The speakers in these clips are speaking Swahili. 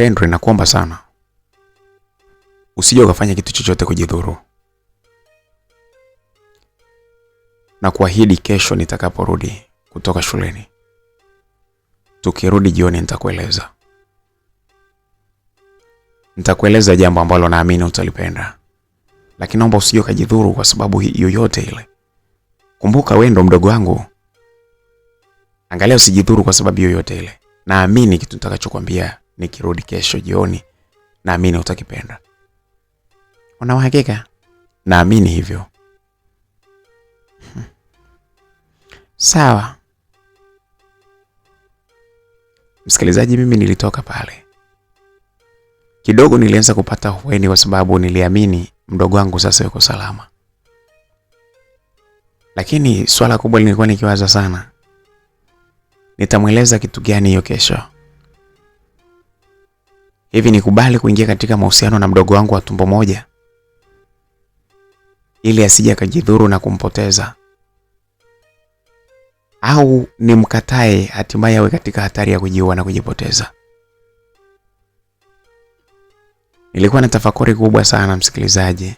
Henry, nakuomba sana, usije ukafanya kitu chochote kujidhuru. Na kuahidi kesho nitakaporudi kutoka shuleni, tukirudi jioni nitakueleza jambo ambalo naamini utalipenda. Lakini naomba usije ukajidhuru kwa sababu yoyote ile. Kumbuka wewe ndo mdogo wangu. Angalia usijidhuru kwa sababu yoyote ile. Naamini kitu nitakachokuambia nikirudi kesho jioni, naamini utakipenda. Una uhakika? Naamini hivyo. Sawa. Msikilizaji, mimi nilitoka pale. Kidogo nilianza kupata hueni kwa sababu niliamini mdogo wangu sasa yuko salama. Lakini swala kubwa nilikuwa nikiwaza sana, nitamweleza kitu gani hiyo kesho? Hivi nikubali kuingia katika mahusiano na mdogo wangu wa tumbo moja ili asije akajidhuru na kumpoteza, au nimkatae hatimaye awe katika hatari ya kujiua na kujipoteza? Nilikuwa na tafakuri kubwa sana msikilizaji.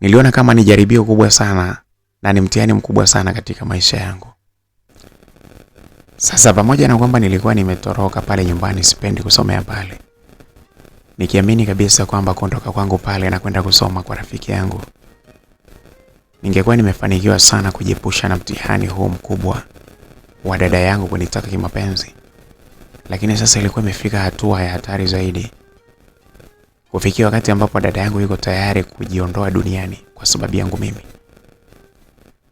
Niliona kama ni jaribio kubwa sana na ni mtihani mkubwa sana katika maisha yangu. Sasa pamoja na kwamba nilikuwa nimetoroka pale nyumbani, sipendi kusomea pale, nikiamini kabisa kwamba kuondoka kwangu pale na kwenda kusoma kwa rafiki yangu, ningekuwa nimefanikiwa sana kujiepusha na mtihani huu mkubwa wa dada yangu kunitaka kimapenzi. Lakini sasa ilikuwa imefika hatua ya hatari zaidi, kufikia wakati ambapo dada yangu yuko tayari kujiondoa duniani kwa sababu yangu mimi.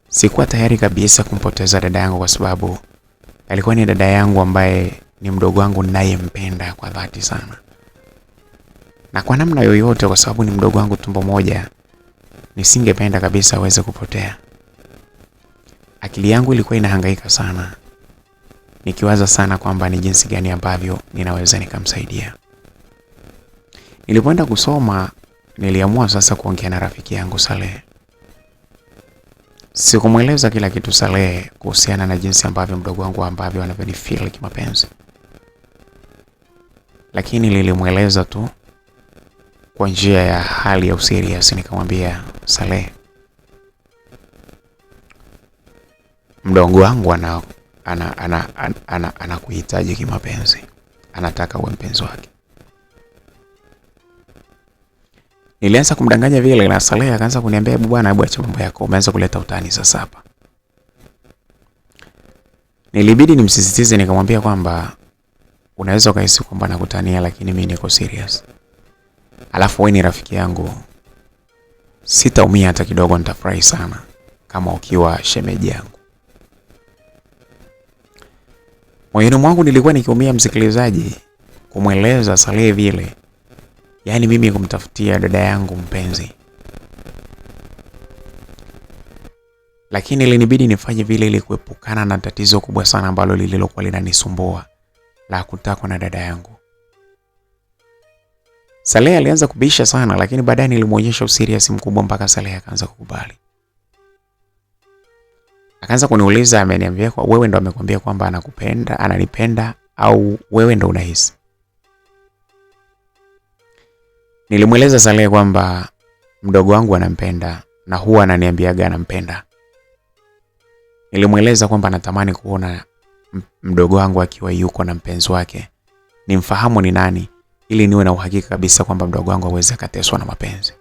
Sikuwa tayari kabisa kumpoteza dada yangu kwa sababu alikuwa ni dada yangu ambaye ni mdogo wangu ninayempenda kwa dhati sana. Na kwa namna yoyote, kwa sababu ni mdogo wangu tumbo moja, nisingependa kabisa aweze kupotea. Akili yangu ilikuwa inahangaika sana, nikiwaza sana kwamba ni jinsi gani ambavyo ninaweza nikamsaidia. Nilipoenda kusoma, niliamua sasa kuongea na rafiki yangu Saleh. Sikumweleza kila kitu Saleh kuhusiana na jinsi ambavyo mdogo wangu ambavyo anavyonifeel kimapenzi, lakini nilimweleza tu kwa njia ya hali ya userious. Nikamwambia, Saleh, mdogo wangu anakuhitaji kimapenzi, anataka uwe mpenzi wake. Nilianza kumdanganya vile, na Saleh akaanza kuniambia, bwana, hebu acha mambo yako, umeanza kuleta utani sasa hapa. Nilibidi nimsisitize, nikamwambia kwamba unaweza ukahisi kwamba nakutania, lakini mimi niko serious. Alafu wewe ni rafiki yangu, sitaumia hata kidogo, nitafurahi sana kama ukiwa shemeji yangu. Moyoni mwangu nilikuwa nikiumia msikilizaji, kumweleza Saleh vile, yaani mimi kumtafutia dada yangu mpenzi. Lakini ilinibidi nifanye vile ili kuepukana na tatizo kubwa sana ambalo lililokuwa linanisumbua la kutakwa na dada yangu. Saleh alianza kubisha sana, lakini baadaye nilimuonyesha userious mkubwa mpaka Saleh akaanza kukubali. Akaanza kuniuliza, ameniambia kwa wewe ndo amekwambia kwamba anakupenda, ananipenda, au wewe ndo unahisi? Nilimweleza Saleh kwamba mdogo wangu anampenda na huwa ananiambiaga anampenda. Nilimweleza kwamba natamani kuona mdogo wangu akiwa yuko na mpenzi wake, nimfahamu ni nani, ili niwe na uhakika kabisa kwamba mdogo wangu hawezi kateswa na mapenzi.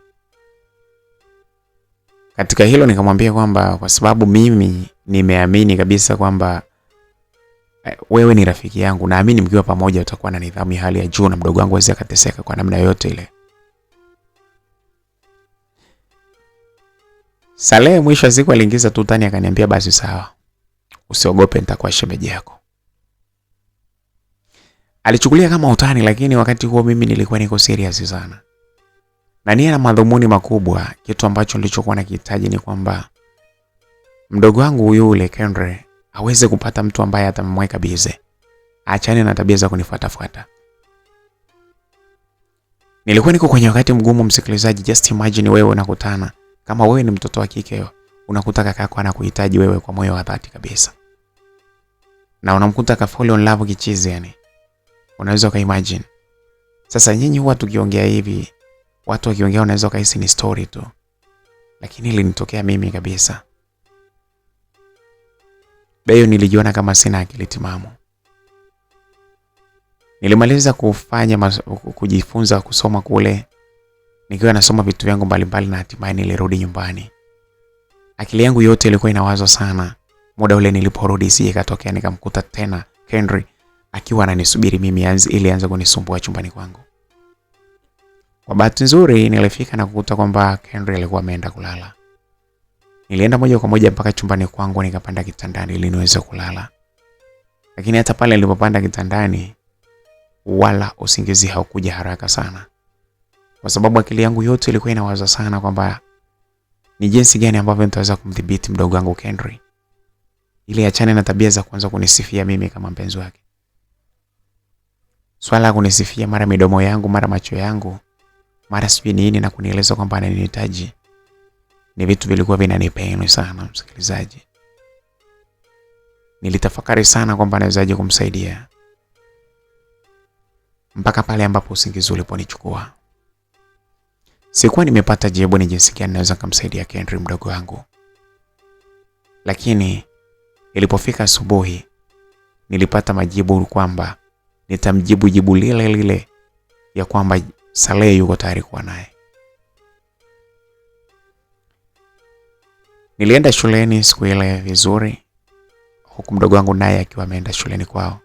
Katika hilo nikamwambia kwamba kwa sababu mimi nimeamini kabisa kwamba wewe ni rafiki yangu, naamini mkiwa pamoja utakuwa na nidhamu ya hali ya juu na mdogo wangu hawezi akateseka kwa namna yote ile. Saleh mwisho wa siku aliingiza tu utani, akaniambia basi sawa, usiogope, nitakuwa shemeji yako. Alichukulia kama utani, lakini wakati huo mimi nilikuwa niko serious sana. Na nia na madhumuni makubwa. Kitu ambacho nilichokuwa nakihitaji ni kwamba mdogo wangu yule Henry aweze kupata mtu ambaye atamweka bize, aachane na tabia za kunifuatafuata. Nilikuwa niko kwenye wakati mgumu msikilizaji. Just imagine wewe unakutana, kama wewe ni mtoto wa kike, unakuta kaka yako anakuhitaji wewe kwa moyo wa dhati kabisa, na unamkuta ka fall in love kichizi yani. Unaweza ukaimagine. Sasa nyinyi huwa tukiongea hivi, watu wakiongea unaweza ukahisi ni story tu. Lakini ilinitokea mimi kabisa. Beyo nilijiona kama sina akili timamu. Nilimaliza kujifunza kusoma kule. Nikiwa nasoma vitu vyangu mbalimbali na hatimaye nilirudi nyumbani. Akili yangu yote ilikuwa inawaza sana. Muda ule niliporudi sije katokea nikamkuta tena Henry akiwa ananisubiri mimi ili aanze kunisumbua chumbani kwangu. Kwa bahati nzuri nilifika na kukuta kwamba Henry alikuwa ameenda kulala. Nilienda moja kwa moja mpaka chumbani kwangu nikapanda kitandani ili niweze kulala. Lakini hata pale nilipopanda kitandani wala usingizi haukuja haraka sana. Kwa sababu akili yangu yote ilikuwa inawaza sana kwamba ni jinsi gani ambavyo nitaweza kumdhibiti mdogo wangu Henry ili achane na tabia za kuanza kunisifia mimi kama mpenzi wake. Swala la kunisifia mara midomo yangu, mara macho yangu, mara sijui nini na kunieleza kwamba ananihitaji ni vitu vilikuwa vinanipain sana msikilizaji. Nilitafakari sana kwamba nawezaje kumsaidia. Mpaka pale ambapo usingizi uliponichukua. Sikuwa nimepata jibu ni jinsi gani naweza kumsaidia Henry mdogo wangu. Lakini ilipofika asubuhi nilipata majibu kwamba nitamjibu jibu lile lile ya kwamba Saleh yuko tayari kuwa naye. Nilienda shuleni siku ile vizuri, huku mdogo wangu naye akiwa ameenda shuleni kwao.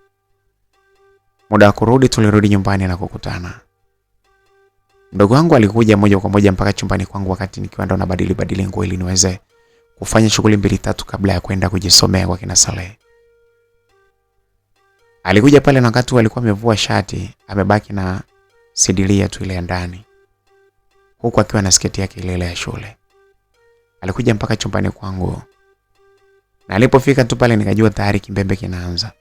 Muda wa kurudi tulirudi nyumbani na kukutana. Mdogo wangu alikuja moja kwa moja mpaka chumbani kwangu wakati nikiwa ndo nabadili nguo ili niweze kufanya shughuli 2-3 kabla ya kwenda kujisomea kwa kina Saleh. Alikuja pale na wakati alikuwa amevua shati, amebaki na sidilia tu ile ya ndani. Huku akiwa na sketi yake ile ya shule. Alikuja mpaka chumbani kwangu. Na alipofika tu pale nikajua tayari kimbembe kinaanza.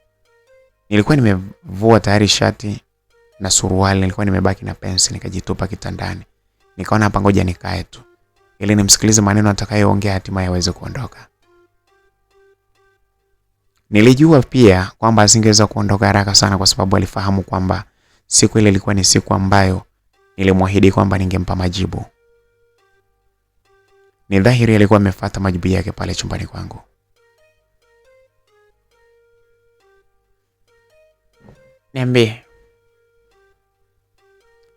Nilikuwa nimevua tayari shati na suruali, nilikuwa nimebaki na pensi, nikajitupa kitandani. Nikaona hapa ngoja nikae tu ili nimsikilize maneno atakayoongea hatimaye aweze kuondoka. Nilijua pia kwamba asingeweza kuondoka haraka sana kwa sababu alifahamu kwamba siku ile ilikuwa ni siku ambayo nilimwahidi kwamba ningempa majibu. Ni dhahiri alikuwa amefuata majibu yake pale chumbani kwangu. Niambie.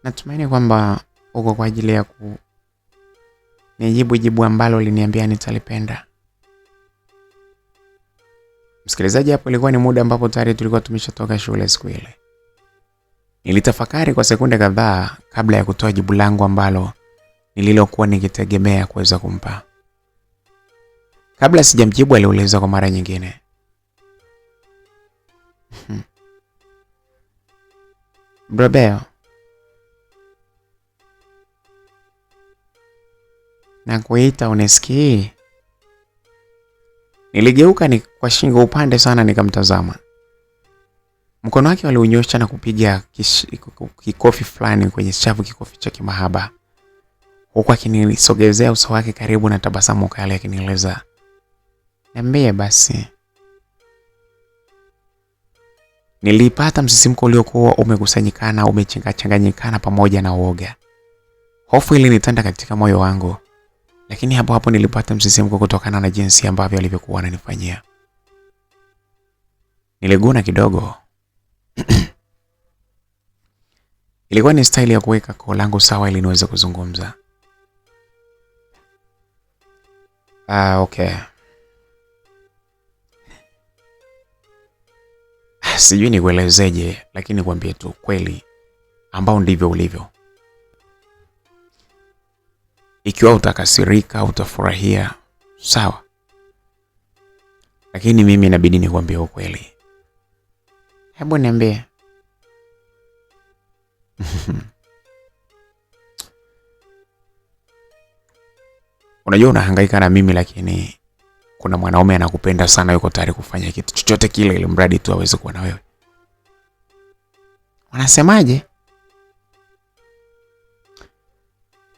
Natumaini kwamba uko kwa ajili ya nijibu jibu ambalo uliniambia nitalipenda. Msikilizaji, hapo ilikuwa ni muda ambapo tayari tulikuwa tumeshatoka shule siku ile. Nilitafakari kwa sekunde kadhaa kabla ya kutoa jibu langu ambalo nililokuwa nikitegemea kuweza kumpa. Kabla sijamjibu aliuliza kwa mara nyingine. Brobeo, na kuita unesikii? Niligeuka ni kwa shingo upande sana nikamtazama. Mkono wake aliunyosha na kupiga kikofi fulani kwenye shavu, kikofi cha kimahaba. Huku akinisogezea uso wake karibu na tabasamu kali akinieleza, "Niambie basi." Nilipata msisimko uliokuwa umekusanyikana, umechanganyikana pamoja na uoga. Hofu ilinitanda katika moyo wangu, lakini hapo nilipata msisimko kutokana na jinsi ambavyo alivyokuwa ananifanyia. Niliguna kidogo. Ilikuwa ni style ya kuweka koo langu sawa ili niweze kuzungumza. Okay. Sijui nikuelezeje, lakini nikwambie tu kweli ambao ndivyo ulivyo. Ikiwa utakasirika, utafurahia, sawa. Lakini mimi inabidi nikwambie ukweli. Hebu niambie. Unajua unahangaika na mimi, lakini kuna mwanaume anakupenda sana, yuko tayari kufanya kitu chochote kile ili mradi tu aweze kuwa na wewe. Unasemaje?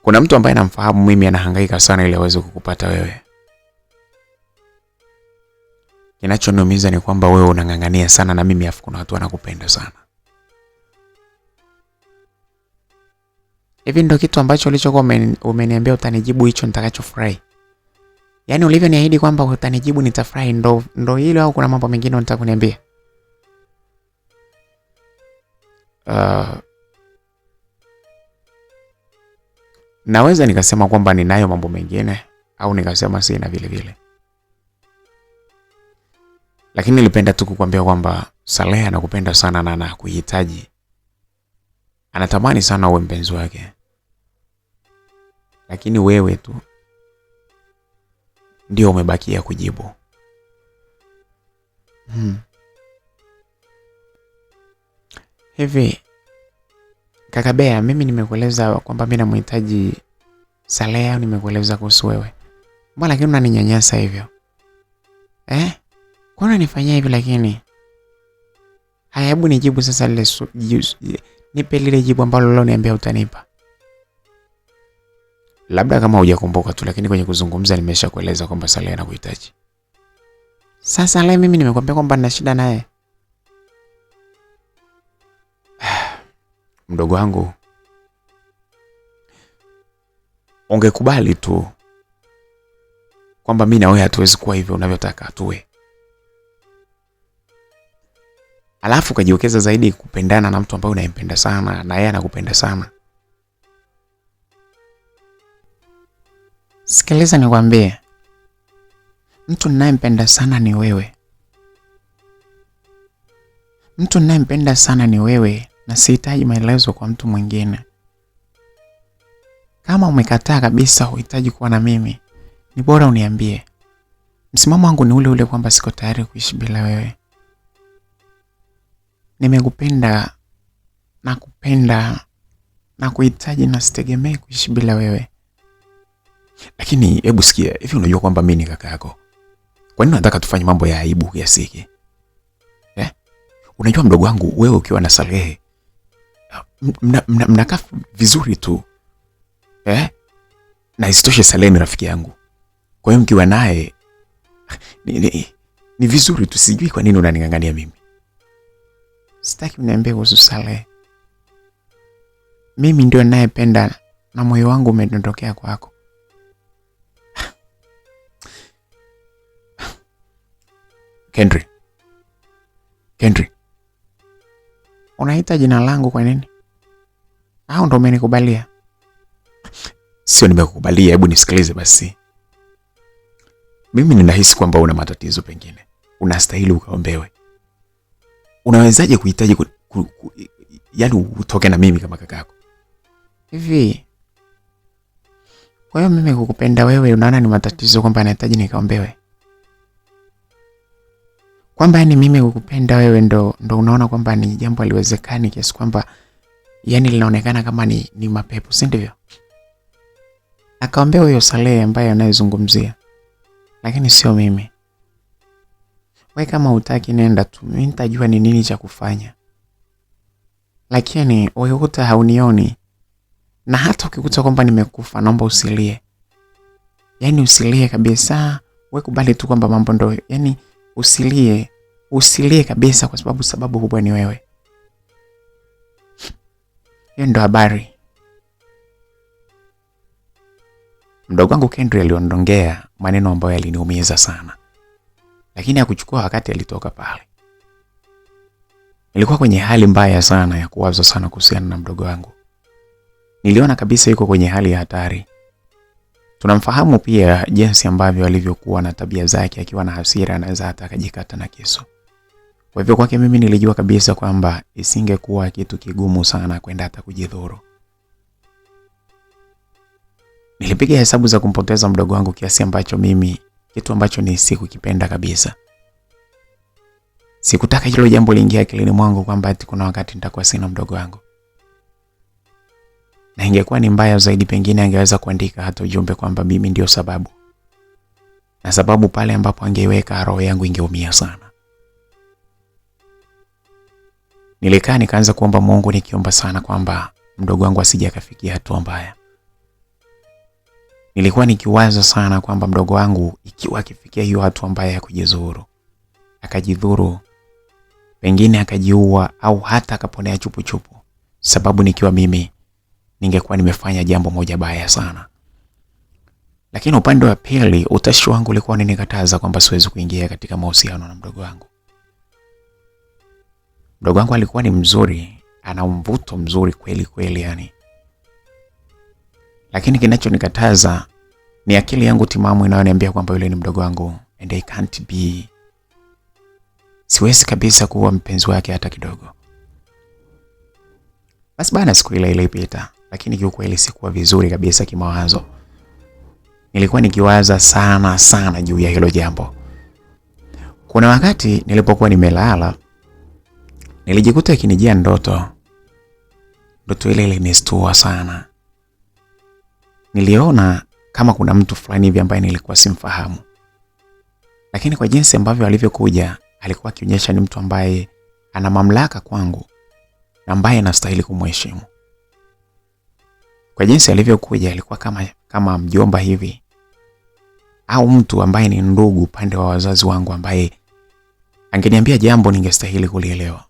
Kuna mtu ambaye namfahamu mimi anahangaika sana ili aweze kukupata wewe. Kinachoniumiza ni kwamba wewe unang'ang'ania sana na mimi afu kuna watu wanakupenda sana. Hivi ndio kitu ambacho ulichokuwa umeniambia utanijibu hicho nitakachofurahi? Yaani ulivyoniahidi kwamba utanijibu nitafurahi ndo hilo au kuna mambo mengine unataka kuniambia? Naweza nikasema kwamba ninayo mambo mengine au nikasema sina vile vile. Lakini nilipenda tu kukuambia kwamba Saleh anakupenda sana na anakuhitaji. Anatamani sana uwe mpenzi wake. Lakini wewe tu ndio umebakia kujibu. Hivi kaka Bea, mimi nimekueleza kwamba mimi namhitaji Saleh au nimekueleza kuhusu wewe? Mbona lakini unaninyanyasa hivyo? Kwa nini unanifanyia hivi lakini? Haya, hebu nijibu sasa nipe lile jibu ambalo leo niambia utanipa. Labda kama hujakumbuka tu, lakini kwenye kuzungumza nimeshakueleza kwamba Saleh anakuhitaji. Sasa Saleh mimi nimekwambia kwamba nina shida naye. Mdogo wangu, ungekubali tu kwamba mimi na wewe hatuwezi kuwa hivyo unavyotaka tuwe. Alafu kajiwekeza zaidi kupendana na mtu ambaye unayempenda sana na yeye anakupenda sana. Sikiliza nikwambie. Mtu ninayempenda sana ni wewe. Mtu ninayempenda sana ni wewe na sihitaji maelezo kwa mtu mwingine. Kama umekataa kabisa huhitaji kuwa na mimi, ni bora uniambie. Msimamo wangu ni ule ule kwamba siko tayari kuishi bila wewe. Nimekupenda na kupenda na kuhitaji na sitegemei kuishi bila wewe. Lakini hebu sikia, hivi unajua kwamba mimi ni kaka yako? Kwa nini unataka tufanye mambo ya aibu kiasi hiki? Unajua mdogo wangu, wewe ukiwa na Saleh mnakaa vizuri tu. Na isitoshe Saleh ni rafiki yangu. Kwa hiyo mkiwa naye ni vizuri tu, sijui kwa nini unaningangania mimi. Sitaki uniambie kuhusu Saleh. Mimi ndio ninayependa na moyo wangu umedondokea kwako. Kendri. Unaita jina langu kwa nini? Au ndo umenikubalia? Sio nimekukubalia, hebu nisikilize basi. Mimi ninahisi kwamba una matatizo pengine. Unastahili ukaombewe. Unawezaje kuhitaji yaani utoke na mimi kama kakako? Hivi. Kwa hiyo mimi kukupenda wewe unaona ni matatizo kwamba nahitaji nikaombewe? Kwamba yani mimi kukupenda wewe ndo unaona kwamba ni jambo haliwezekani kiasi kwamba yani linaonekana kama ni mapepo, si ndivyo? Akaombea huyo Saleh ambaye anayezungumzia. Lakini sio mimi. Wewe kama hutaki nenda tu, mimi nitajua ni nini cha kufanya. Lakini wewe haunioni. Na hata ukikuta kwamba nimekufa, naomba usilie. Yaani usilie kabisa. Wewe kubali tu kwamba mambo ndo, yani usilie kabisa kwa sababu kubwa ni wewe. Hiyo ndo habari. Mdogo wangu Kendri aliondongea maneno ambayo yaliniumiza sana. Lakini hakuchukua wakati alitoka pale. Nilikuwa kwenye hali mbaya sana ya kuwaza sana kuhusiana na mdogo wangu. Niliona kabisa yuko kwenye hali ya hatari. Tunamfahamu pia jinsi ambavyo alivyokuwa na tabia zake, akiwa na hasira anaweza hata akajikata na kisu. Kwa hivyo kwake mimi nilijua kabisa kwamba isingekuwa kitu kigumu sana kwenda hata kujidhuru. Nilipiga hesabu za kumpoteza mdogo wangu kiasi ambacho mimi, kitu ambacho ni sikukipenda kabisa. Sikutaka hilo jambo liingie akilini mwangu kwamba ati kuna wakati nitakuwa sina mdogo wangu. Na ingekuwa ni mbaya zaidi, pengine angeweza kuandika hata ujumbe kwamba mimi ndio sababu. Na sababu pale ambapo angeweka, roho yangu ingeumia sana. Nilikaa nikaanza kuomba Mungu, nikiomba sana kwamba mdogo wangu asije akafikia hatua mbaya. Nilikuwa nikiwaza sana kwamba mdogo wangu ikiwa akifikia hiyo hatua mbaya ya kujidhuru, akajidhuru, pengine akajiua au hata akaponea chupu chupu, sababu nikiwa mimi ningekuwa nimefanya jambo moja baya sana. Lakini upande wa pili utashi wangu ulikuwa unanikataza kwamba siwezi kuingia katika mahusiano na mdogo wangu. Mdogo wangu alikuwa ni mzuri, ana mvuto mzuri kweli kweli yani. Lakini kinachonikataza ni akili yangu timamu inayoniambia kwamba yule ni mdogo wangu and I can't be. Siwezi kabisa kuwa mpenzi wake hata kidogo. Basi bana, siku ile ilipita, lakini kiukweli sikuwa vizuri kabisa kimawazo. Nilikuwa nikiwaza sana juu ya hilo jambo. Kuna wakati nilipokuwa nimelala, nilijikuta ikinijia ndoto. Ndoto ile ilinistua sana. Niliona kama kuna mtu fulani hivi ambaye nilikuwa simfahamu. Lakini kwa jinsi ambavyo alivyokuja, alikuwa akionyesha ni mtu ambaye ana mamlaka kwangu na ambaye anastahili kumheshimu. Kwa jinsi alivyokuja, alikuwa kama mjomba hivi, au mtu ambaye ni ndugu pande wa wazazi wangu ambaye angeniambia jambo ningestahili kulielewa.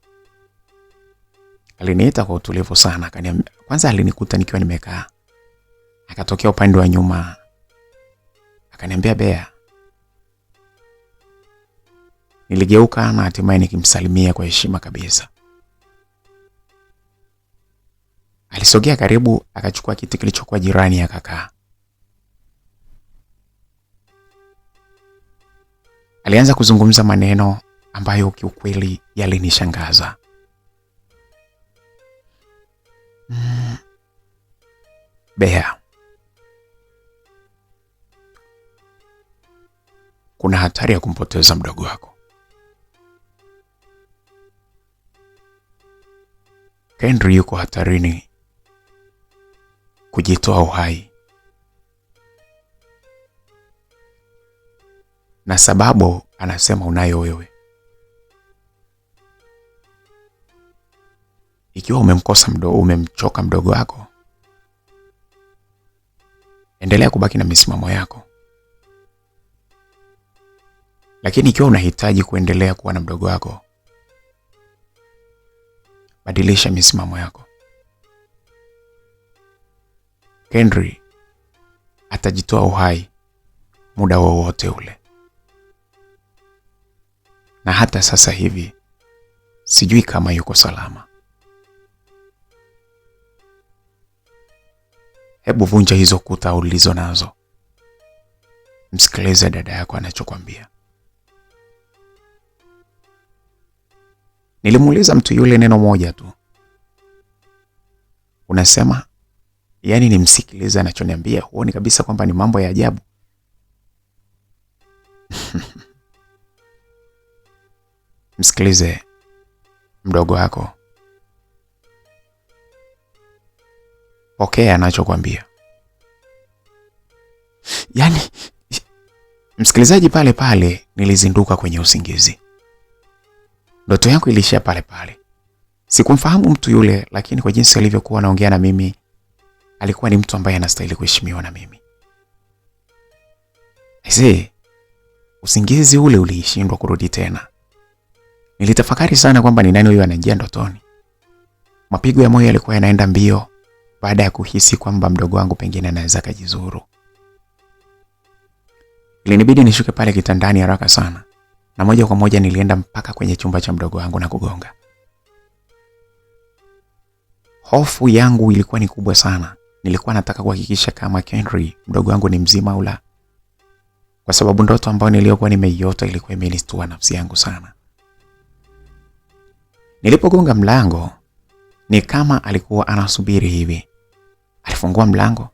Aliniita kwa utulivu sana, kwanza alinikuta nikiwa nimekaa. Akatokea upande wa nyuma, akaniambia, Bea. Niligeuka na hatimaye nikimsalimia kwa heshima kabisa. Alisogea karibu, akachukua kiti kilichokuwa jirani akakaa. Alianza kuzungumza maneno ambayo kiukweli yalinishangaza. Bea, kuna hatari ya kumpoteza mdogo wako. Henry yuko hatarini kujitoa uhai. Na sababu anasema unayo wewe. Ikiwa umemchoka mdogo wako, endelea kubaki na misimamo yako. Lakini ikiwa unahitaji kuendelea kuwa na mdogo wako, badilisha misimamo yako. Henry atajitoa uhai muda wowote ule. Na hata sasa hivi sijui kama yuko salama. Hebu vunja hizo kuta ulizo nazo. Msikilize dada yako anachokwambia. Nilimuuliza mtu yule neno moja tu. Unasema, yani nimsikilize anachoniambia, huoni kabisa kwamba ni mambo ya ajabu? Msikilize mdogo wako. Pokea anachokwambia. Yani, msikilizaji, pale nilizinduka kwenye usingizi. Ndoto yangu ilishia pale. Sikumfahamu mtu yule, lakini kwa jinsi alivyokuwa anaongea na mimi, alikuwa ni mtu ambaye anastahili kuheshimiwa na mimi. Usingizi ule ulishindwa kurudi tena. Nilitafakari sana kwamba ni nani huyo anajia ndotoni. Mapigo ya moyo yalikuwa yanaenda mbio baada ya kuhisi kwamba mdogo wangu pengine anaweza kujizuru. Ilinibidi nishuke pale kitandani haraka sana, na moja kwa moja nilienda mpaka kwenye chumba cha mdogo wangu na kugonga. Hofu yangu ilikuwa ni kubwa sana. Nilikuwa nataka kuhakikisha kama Henry mdogo wangu ni mzima au la, kwa sababu ndoto ambayo niliyokuwa nimeiota ilikuwa imenistua nafsi yangu sana. Nilipogonga mlango, ni kama alikuwa anasubiri hivi. Alifungua mlango,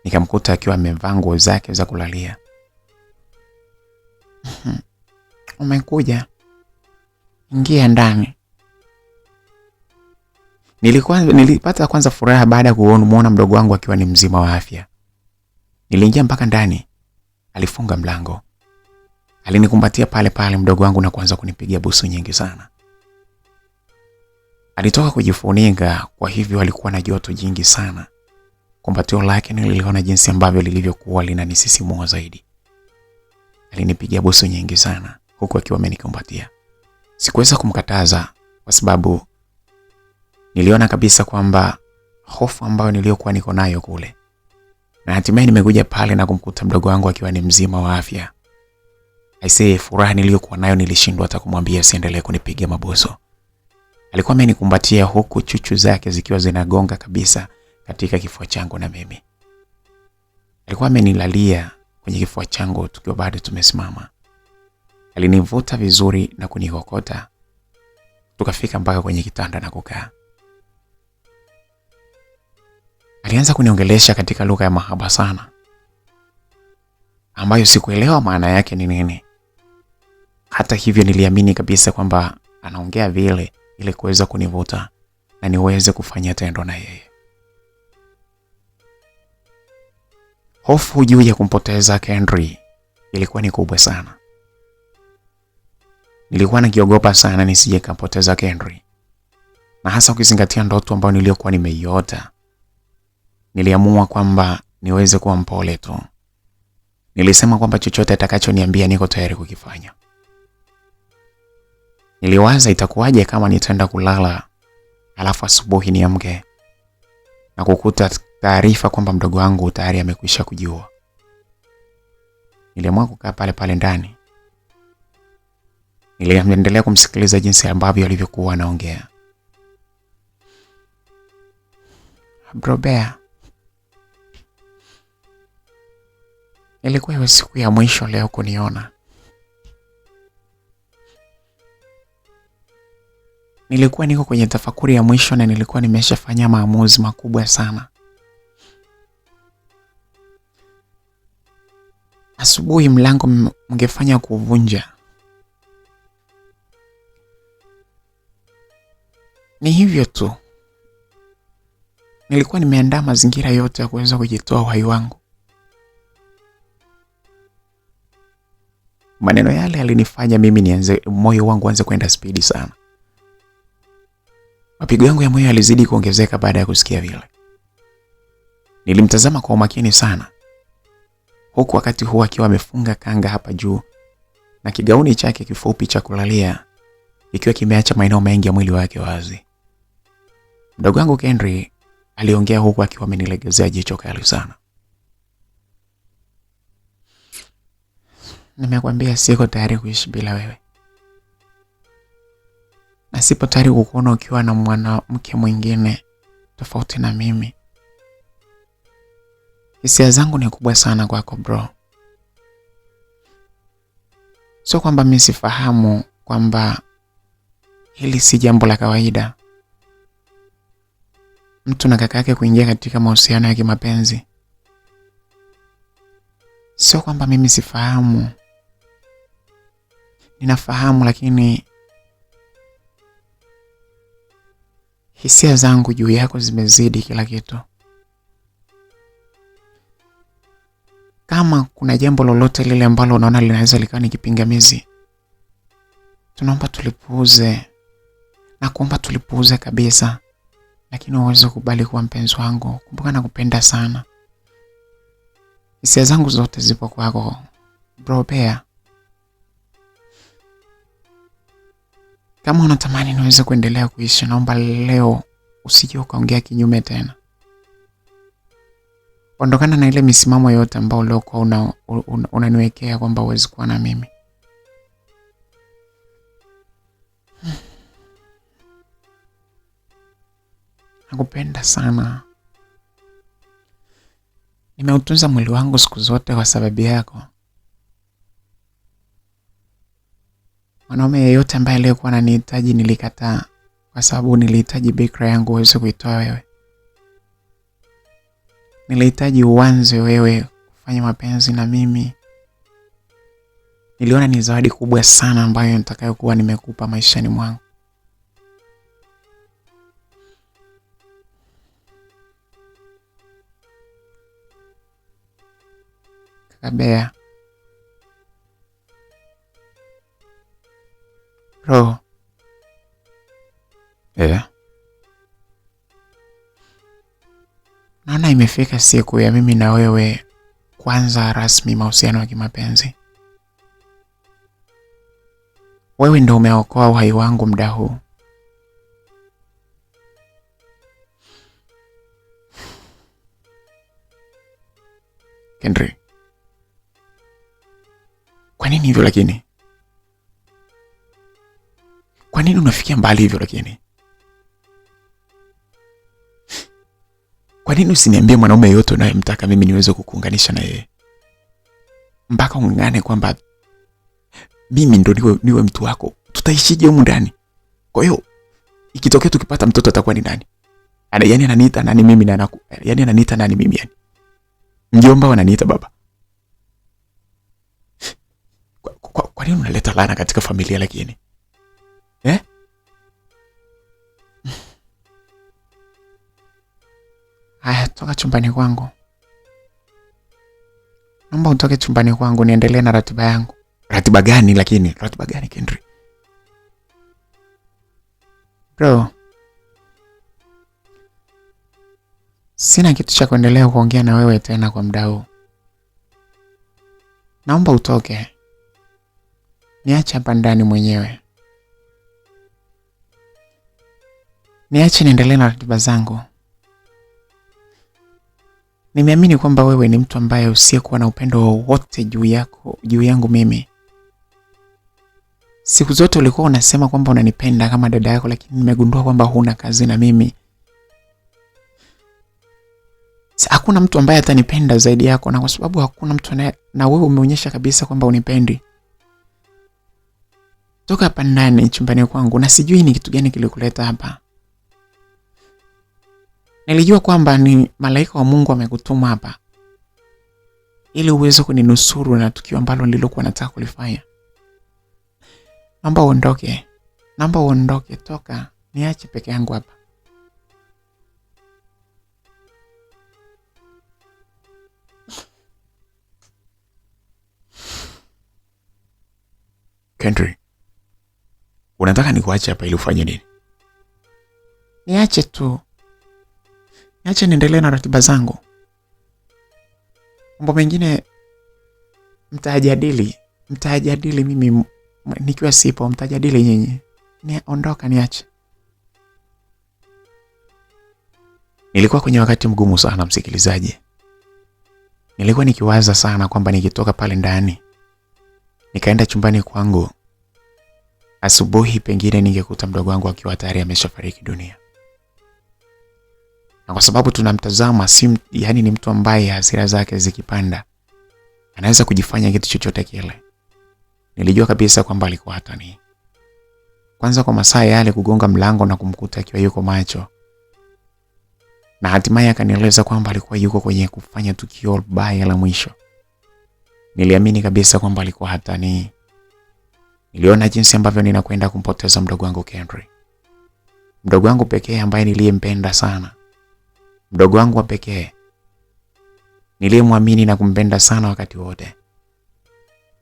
nikamkuta akiwa amevaa nguo zake za kulalia. Umekuja? Ingia ndani. Nilipata kwanza furaha baada ya kuona mdogo wangu akiwa ni mzima wa afya. Niliingia mpaka ndani. Alifunga mlango. Alinikumbatia pale mdogo wangu na kuanza kunipigia busu nyingi sana. Alitoka kujifunika, kwa hivyo alikuwa na joto jingi sana. Kumbatio lake niliona jinsi ambavyo lilivyokuwa linanisisimua zaidi. Alinipigia busu nyingi sana huku akiwa amenikumbatia. Sikuweza kumkataza kwa sababu niliona kabisa kwamba hofu ambayo niliyokuwa niko nayo kule. Na hatimaye nimekuja pale na kumkuta mdogo wangu akiwa ni mzima wa afya. Aisee, furaha niliyokuwa nayo nilishindwa hata kumwambia asiendelee kunipiga maboso. Alikuwa amenikumbatia huku chuchu zake zikiwa zinagonga kabisa katika kifua changu na mimi. Alikuwa amenilalia kwenye kifua changu tukiwa bado tumesimama. Alinivuta vizuri na kunikokota. Tukafika mpaka kwenye kitanda na kukaa. Alianza kuniongelesha katika lugha ya mahaba sana, ambayo sikuelewa maana yake ni nini. Hata hivyo niliamini kabisa kwamba anaongea vile ili kuweza kunivuta na niweze kufanya tendo na yeye. Hofu juu ya kumpoteza Kendry ilikuwa ni kubwa sana. Nilikuwa nikiogopa sana nisije kumpoteza Kendry. Na hasa ukizingatia ndoto ambayo niliyokuwa nimeiota. Niliamua kwamba niweze kuwa mpole tu. Nilisema kwamba chochote atakachoniambia niko tayari kukifanya. Niliwaza itakuwaje kama nitaenda kulala alafu asubuhi niamke na kukuta taarifa kwamba mdogo wangu tayari amekwisha kujiua. Niliamua kukaa pale pale ndani. Niliendelea kumsikiliza jinsi ambavyo alivyokuwa anaongea. Bro Bear, ilikuwa iwe siku ya mwisho leo kuniona. Nilikuwa niko kwenye tafakuri ya mwisho na nilikuwa nimeshafanya maamuzi makubwa sana. Asubuhi mlango mngefanya kuvunja. Ni hivyo tu. Nilikuwa nimeandaa mazingira yote ya kuweza kujitoa uhai wangu. Maneno yale yalinifanya mimi moyo wangu uanze kwenda spidi sana. Mapigo yangu ya moyo yalizidi kuongezeka baada ya kusikia vile. Nilimtazama kwa umakini sana. Huku wakati huo akiwa amefunga kanga hapa juu na kigauni chake kifupi cha kulalia ikiwa kimeacha maeneo mengi ya mwili wake wazi. Mdogo wangu Kendry aliongea huku akiwa amenilegezea jicho kali sana. Nimekwambia siko tayari kuishi bila wewe. Na sipo tayari kukuona ukiwa na mwanamke mwingine tofauti na mimi. Hisia zangu ni kubwa sana kwako bro. Sio kwamba mimi sifahamu kwamba hili si jambo la kawaida. Mtu na kaka yake kuingia katika mahusiano ya kimapenzi. Sio kwamba mimi sifahamu. Ninafahamu, lakini hisia zangu juu yako zimezidi kila kitu. Kama kuna jambo lolote lile ambalo unaona linaweza likawa ni kipingamizi, tunaomba tulipuuze. Na kuomba tulipuuze kabisa. Lakini uweze kubali kuwa mpenzi wangu. Kumbuka nakupenda sana. Hisia zangu zote zipo kwako, Bro Bear. Kama unatamani niweze kuendelea kuishi, naomba leo usije ukaongea kinyume tena. Ondokana na ile misimamo yote ambayo leo kwa unaniwekea kwamba huwezi kuwa na mimi. Nakupenda sana. Nimeutunza mwili wangu siku zote kwa sababu yako. Mwanaume yeyote ambaye aliyekuwa ananihitaji nilikataa kwa sababu nilihitaji bikra yangu uweze kuitoa wewe. Nilihitaji uanze wewe kufanya mapenzi na mimi. Niliona ni zawadi kubwa sana ambayo nitakayokuwa nimekupa maishani mwangu. Kaka Bear. Bro. Naona imefika siku ya mimi na wewe kuanza rasmi mahusiano ya kimapenzi. Wewe ndio umeokoa uhai wangu muda huu. Kendri, kwa nini hivyo lakini? Kwa nini unafikia mbali hivyo lakini? Kwa nini usiniambie mwanaume yote unayemtaka mimi niweze kukuunganisha na yeye? Mpaka ungane kwamba mimi ndo niwe mtu wako. Tutaishije humu ndani? Kwa hiyo ikitokea tukipata mtoto atakuwa ni nani? Yaani ananiita nani mimi na yaani ananiita nani mimi yani? Mjomba wananiita baba. Kwa nini unaleta laana katika familia lakini? Haya, toka chumbani kwangu. Naomba utoke chumbani kwangu niendelee na ratiba yangu. Ratiba gani lakini? Ratiba gani Kendri? Bro, sina kitu cha kuendelea kuongea na wewe tena kwa muda huu. Naomba utoke. Niache hapa ndani mwenyewe. Niache niendelee na ratiba zangu. Nimeamini kwamba wewe ni mtu ambaye usiyekuwa na upendo wowote juu yangu mimi. Siku zote ulikuwa unasema kwamba unanipenda kama dada yako, lakini nimegundua kwamba huna kazi na mimi. Hakuna mtu ambaye atanipenda zaidi yako, na kwa sababu hakuna mtu na wewe umeonyesha kabisa kwamba unipendi. Toka hapa ndani chumbani kwangu, na sijui ni kitu gani kilikuleta hapa. Nilijua kwamba ni malaika wa Mungu amekutuma hapa ili uweze kuninusuru na tukio ambalo nililokuwa nataka kulifanya. Naomba uondoke. Naomba uondoke, toka. Niache peke yangu hapa. Kendri, unataka nikuache hapa ili ufanye nini? Niache tu. Niache niendelee na ratiba zangu. Mambo mengine mtajadili mimi nikiwa sipo, mtajadili nyinyi. Ondoka, niache. Nilikuwa kwenye wakati mgumu sana msikilizaji. Nilikuwa nikiwaza sana kwamba nikitoka pale ndani nikaenda chumbani kwangu, asubuhi pengine ningekuta mdogo wangu akiwa tayari ameshafariki dunia. Na kwa sababu tunamtazama yani ni mtu ambaye hasira zake zikipanda anaweza kujifanya kitu chochote kile. Nilijua kabisa kwamba alikuwa hatani. Kwanza kwa masaa yale kugonga mlango na kumkuta akiwa yuko macho. Na hatimaye akanieleza kwamba alikuwa yuko kwenye kufanya tukio baya la mwisho. Niliamini kabisa kwamba alikuwa hatani. Niliona jinsi ambavyo ninakwenda kumpoteza mdogo wangu Kendri. Mdogo wangu pekee ambaye niliyempenda sana. Mdogo wangu wa pekee niliyemwamini na kumpenda sana wakati wote.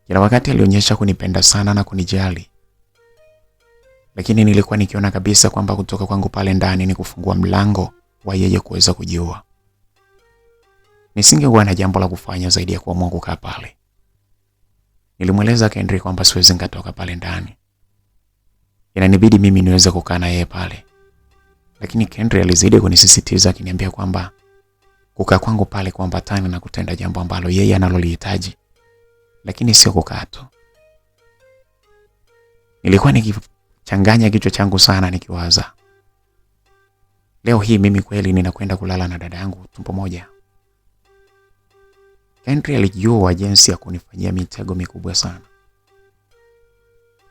Kila wakati alionyesha kunipenda sana na kunijali. Lakini nilikuwa nikiona kabisa kwamba kutoka kwangu pale ndani ni kufungua mlango wa yeye kuweza kujiua. Nisingekuwa na jambo la kufanya zaidi ya kuamua kukaa pale. Nilimweleza Kendri kwamba siwezi nikatoka pale ndani. Inanibidi mimi niweze kukaa na yeye pale. Lakini Kendri alizidi kunisisitiza akiniambia kwamba kukaa kwangu pale kuambatana na kutenda jambo ambalo yeye analolihitaji, lakini sio kukaa tu. Nilikuwa nikichanganya kichwa changu sana nikiwaza, leo hii mimi kweli ninakwenda kulala na dada yangu tumbo moja? Kendri alijua jinsi ya kunifanyia mitego mikubwa sana.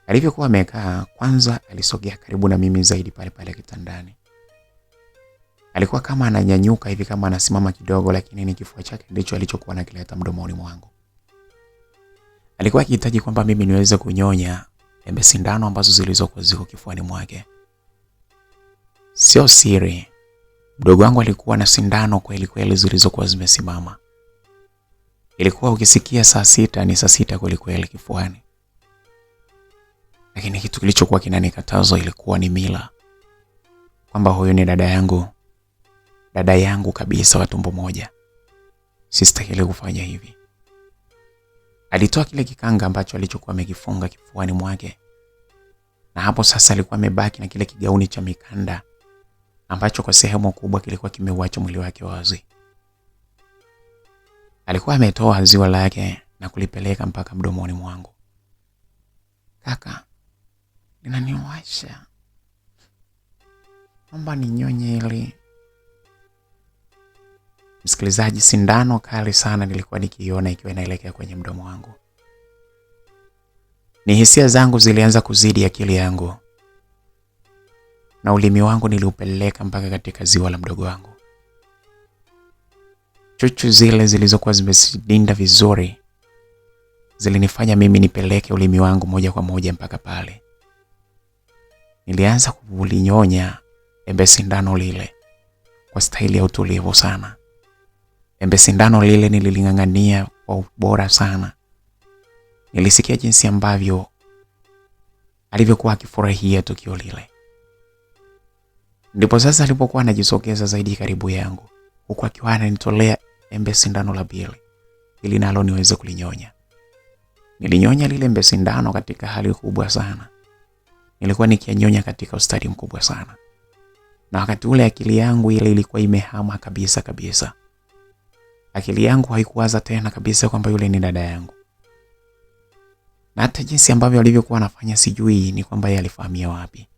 Alivyokuwa amekaa, kwanza alisogea karibu na mimi zaidi pale pale kitandani. Alikuwa kama ananyanyuka hivi kama anasimama kidogo, lakini ni kifua chake ndicho alichokuwa anakileta mdomoni mwangu. Alikuwa akihitaji kwamba mimi niweze kunyonya embe sindano ambazo zilizokuwa ziko kifuani mwake. Sio siri, mdogo wangu alikuwa na sindano kweli kweli zilizokuwa zimesimama. Ilikuwa ukisikia saa 6 ni saa 6 kweli kweli kifuani. Lakini kitu kilichokuwa kinanikataza ilikuwa ni mila. Kwamba huyo ni dada yangu kabisa wa tumbo moja. Sistahili kufanya hivi. Alitoa kile kikanga ambacho alichokuwa amekifunga kifuani mwake. Na hapo sasa alikuwa amebaki na kile kigauni cha mikanda ambacho kwa sehemu kubwa kilikuwa kimeuacha mwili wake wazi. Alikuwa ametoa ziwa lake na kulipeleka mpaka mdomoni mwangu. Kaka, linaniwasha. Naomba ninyonye ili. Msikilizaji, sindano kali sana nilikuwa nikiiona ikiwa inaelekea kwenye mdomo wangu. Ni hisia zangu zilianza kuzidi akili yangu. Na ulimi wangu niliupeleka mpaka katika ziwa la mdogo wangu. Chuchu zile zilizokuwa zimesidinda vizuri zilinifanya mimi nipeleke ulimi wangu moja kwa moja mpaka pale. Nilianza kulinyonya embe sindano lile kwa staili ya utulivu sana. Embe sindano lile nililing'ang'ania kwa ubora sana. Nilisikia jinsi ambavyo alivyokuwa akifurahia tukio lile. Ndipo sasa alipokuwa anajisogeza zaidi karibu yangu, huku akiwa ananitolea embe sindano la pili ili nalo niweze kulinyonya. Nilinyonya lile embe sindano katika hali kubwa sana. Nilikuwa nikinyonya katika ustadi mkubwa sana. Na wakati ule akili yangu ile ilikuwa imehama kabisa. Akili yangu haikuwaza tena kabisa kwamba yule ni dada yangu. Na hata jinsi ambavyo alivyokuwa anafanya sijui ni kwamba yeye alifahamia wapi.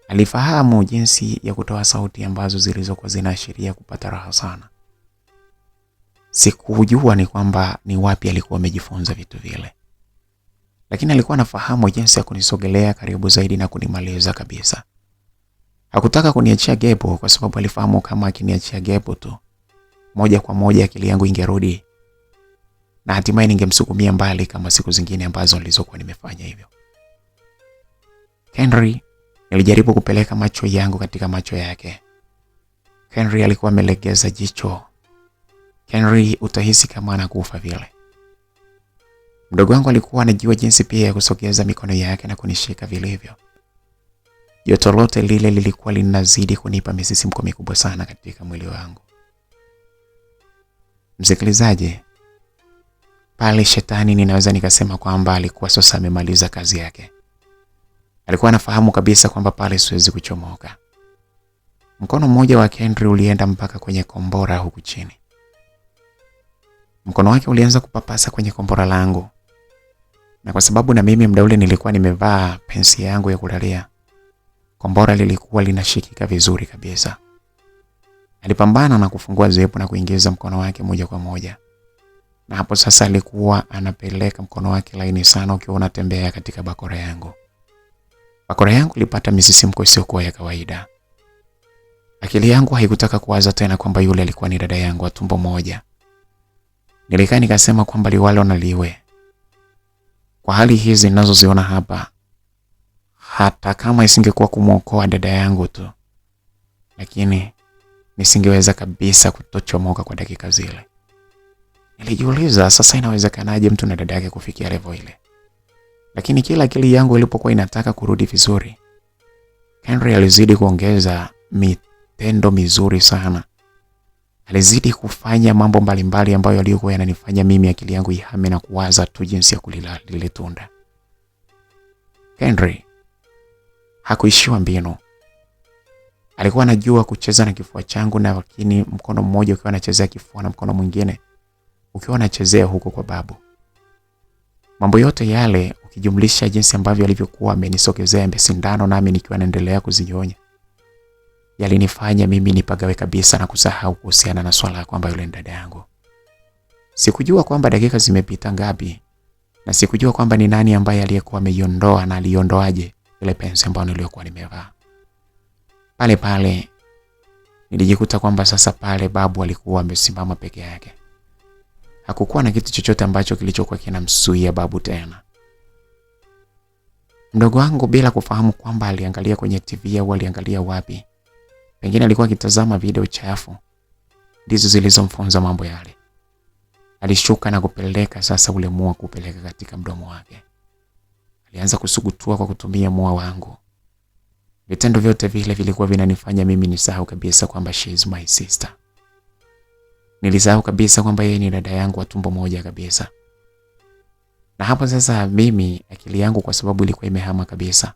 Alifahamu jinsi ya kutoa sauti ambazo zilizokuwa zinaashiria kupata raha sana. Sikujua ni kwamba ni wapi alikuwa amejifunza vitu vile. Lakini alikuwa anafahamu jinsi ya kunisogelea karibu zaidi na kunimaliza kabisa. Hakutaka kuniachia gepo kwa sababu alifahamu kama akiniachia gepo tu, moja kwa moja akili yangu ingerudi na hatimaye ningemsukumia mbali kama siku zingine ambazo nilizokuwa nimefanya hivyo. Henry, nilijaribu kupeleka macho yangu katika macho yake. Henry alikuwa amelegeza jicho. Henry, utahisi kama anakufa vile. Mdogo wangu alikuwa anajua jinsi pia ya kusogeza mikono yake na kunishika vilivyo. Joto lote lile lilikuwa linazidi kunipa misisimko mikubwa sana katika mwili wangu. Msikilizaji, pale shetani ninaweza nikasema kwamba alikuwa sasa amemaliza kazi yake. Alikuwa anafahamu kabisa kwamba pale siwezi kuchomoka. Mkono mmoja wa Henry ulienda mpaka kwenye kombora huku chini. Mkono wake ulianza kupapasa kwenye kombora langu. Na kwa sababu na mimi muda ule nilikuwa nimevaa pensi yangu ya kulalia, kombora lilikuwa linashikika vizuri kabisa. Alipambana na kufungua zipu na kuingiza mkono wake moja kwa moja. Na hapo sasa alikuwa anapeleka mkono wake laini sana ukiwa unatembea katika bakora yangu. Bakora yangu ilipata misisimko isiyokuwa ya kawaida. Akili yangu haikutaka kuwaza tena kwamba yule alikuwa ni dada yangu wa tumbo moja. Nilikaa nikasema kwamba liwalo na liwe. Kwa hali hizi ninazoziona hapa, hata kama isingekuwa kumuokoa dada yangu tu, lakini nisingeweza kabisa kutochomoka kwa dakika zile. Nilijiuliza sasa inawezekanaje mtu na dada yake kufikia level ile. Lakini kila akili yangu ilipokuwa inataka kurudi vizuri, Henry alizidi kuongeza mitendo mizuri sana. Alizidi kufanya mambo mbalimbali ambayo yalikuwa yananifanya mimi akili yangu ihame na kuwaza tu jinsi ya kulila lile tunda. Henry hakuishiwa mbinu. Alikuwa anajua kucheza na kifua changu, na lakini mkono mmoja ukiwa anachezea kifua na mkono mwingine ukiwa anachezea huko kwa babu. Mambo yote yale ukijumlisha jinsi ambavyo alivyokuwa amenisogezea embe sindano nami nikiwa naendelea kuzinyonya, yalinifanya mimi nipagawe kabisa na kusahau kuhusiana na swala kwamba yule ni dada yangu. Sikujua kwamba dakika zimepita ngapi, na sikujua kwamba ni nani ambaye aliyekuwa ameiondoa na aliondoaje ile pensi ambayo niliyokuwa nimevaa. Pale nilijikuta kwamba sasa pale babu alikuwa amesimama peke yake. Hakukuwa na kitu chochote ambacho kilichokuwa kinamzuia babu tena. Mdogo wangu bila kufahamu kwamba aliangalia kwenye TV au aliangalia wapi, pengine alikuwa akitazama video chafu, ndizo zilizomfunza mambo yale. Alishuka na kupeleka sasa ule mua kupeleka katika mdomo wake. Alianza kusugutua kwa kutumia mua wangu. Vitendo vyote vile vilikuwa vinanifanya mimi nisahau kabisa kwamba she is my sister. Nilisahau kabisa kwamba yeye ni dada yangu wa tumbo moja kabisa. Na hapo sasa mimi akili yangu kwa sababu ilikuwa imehama kabisa,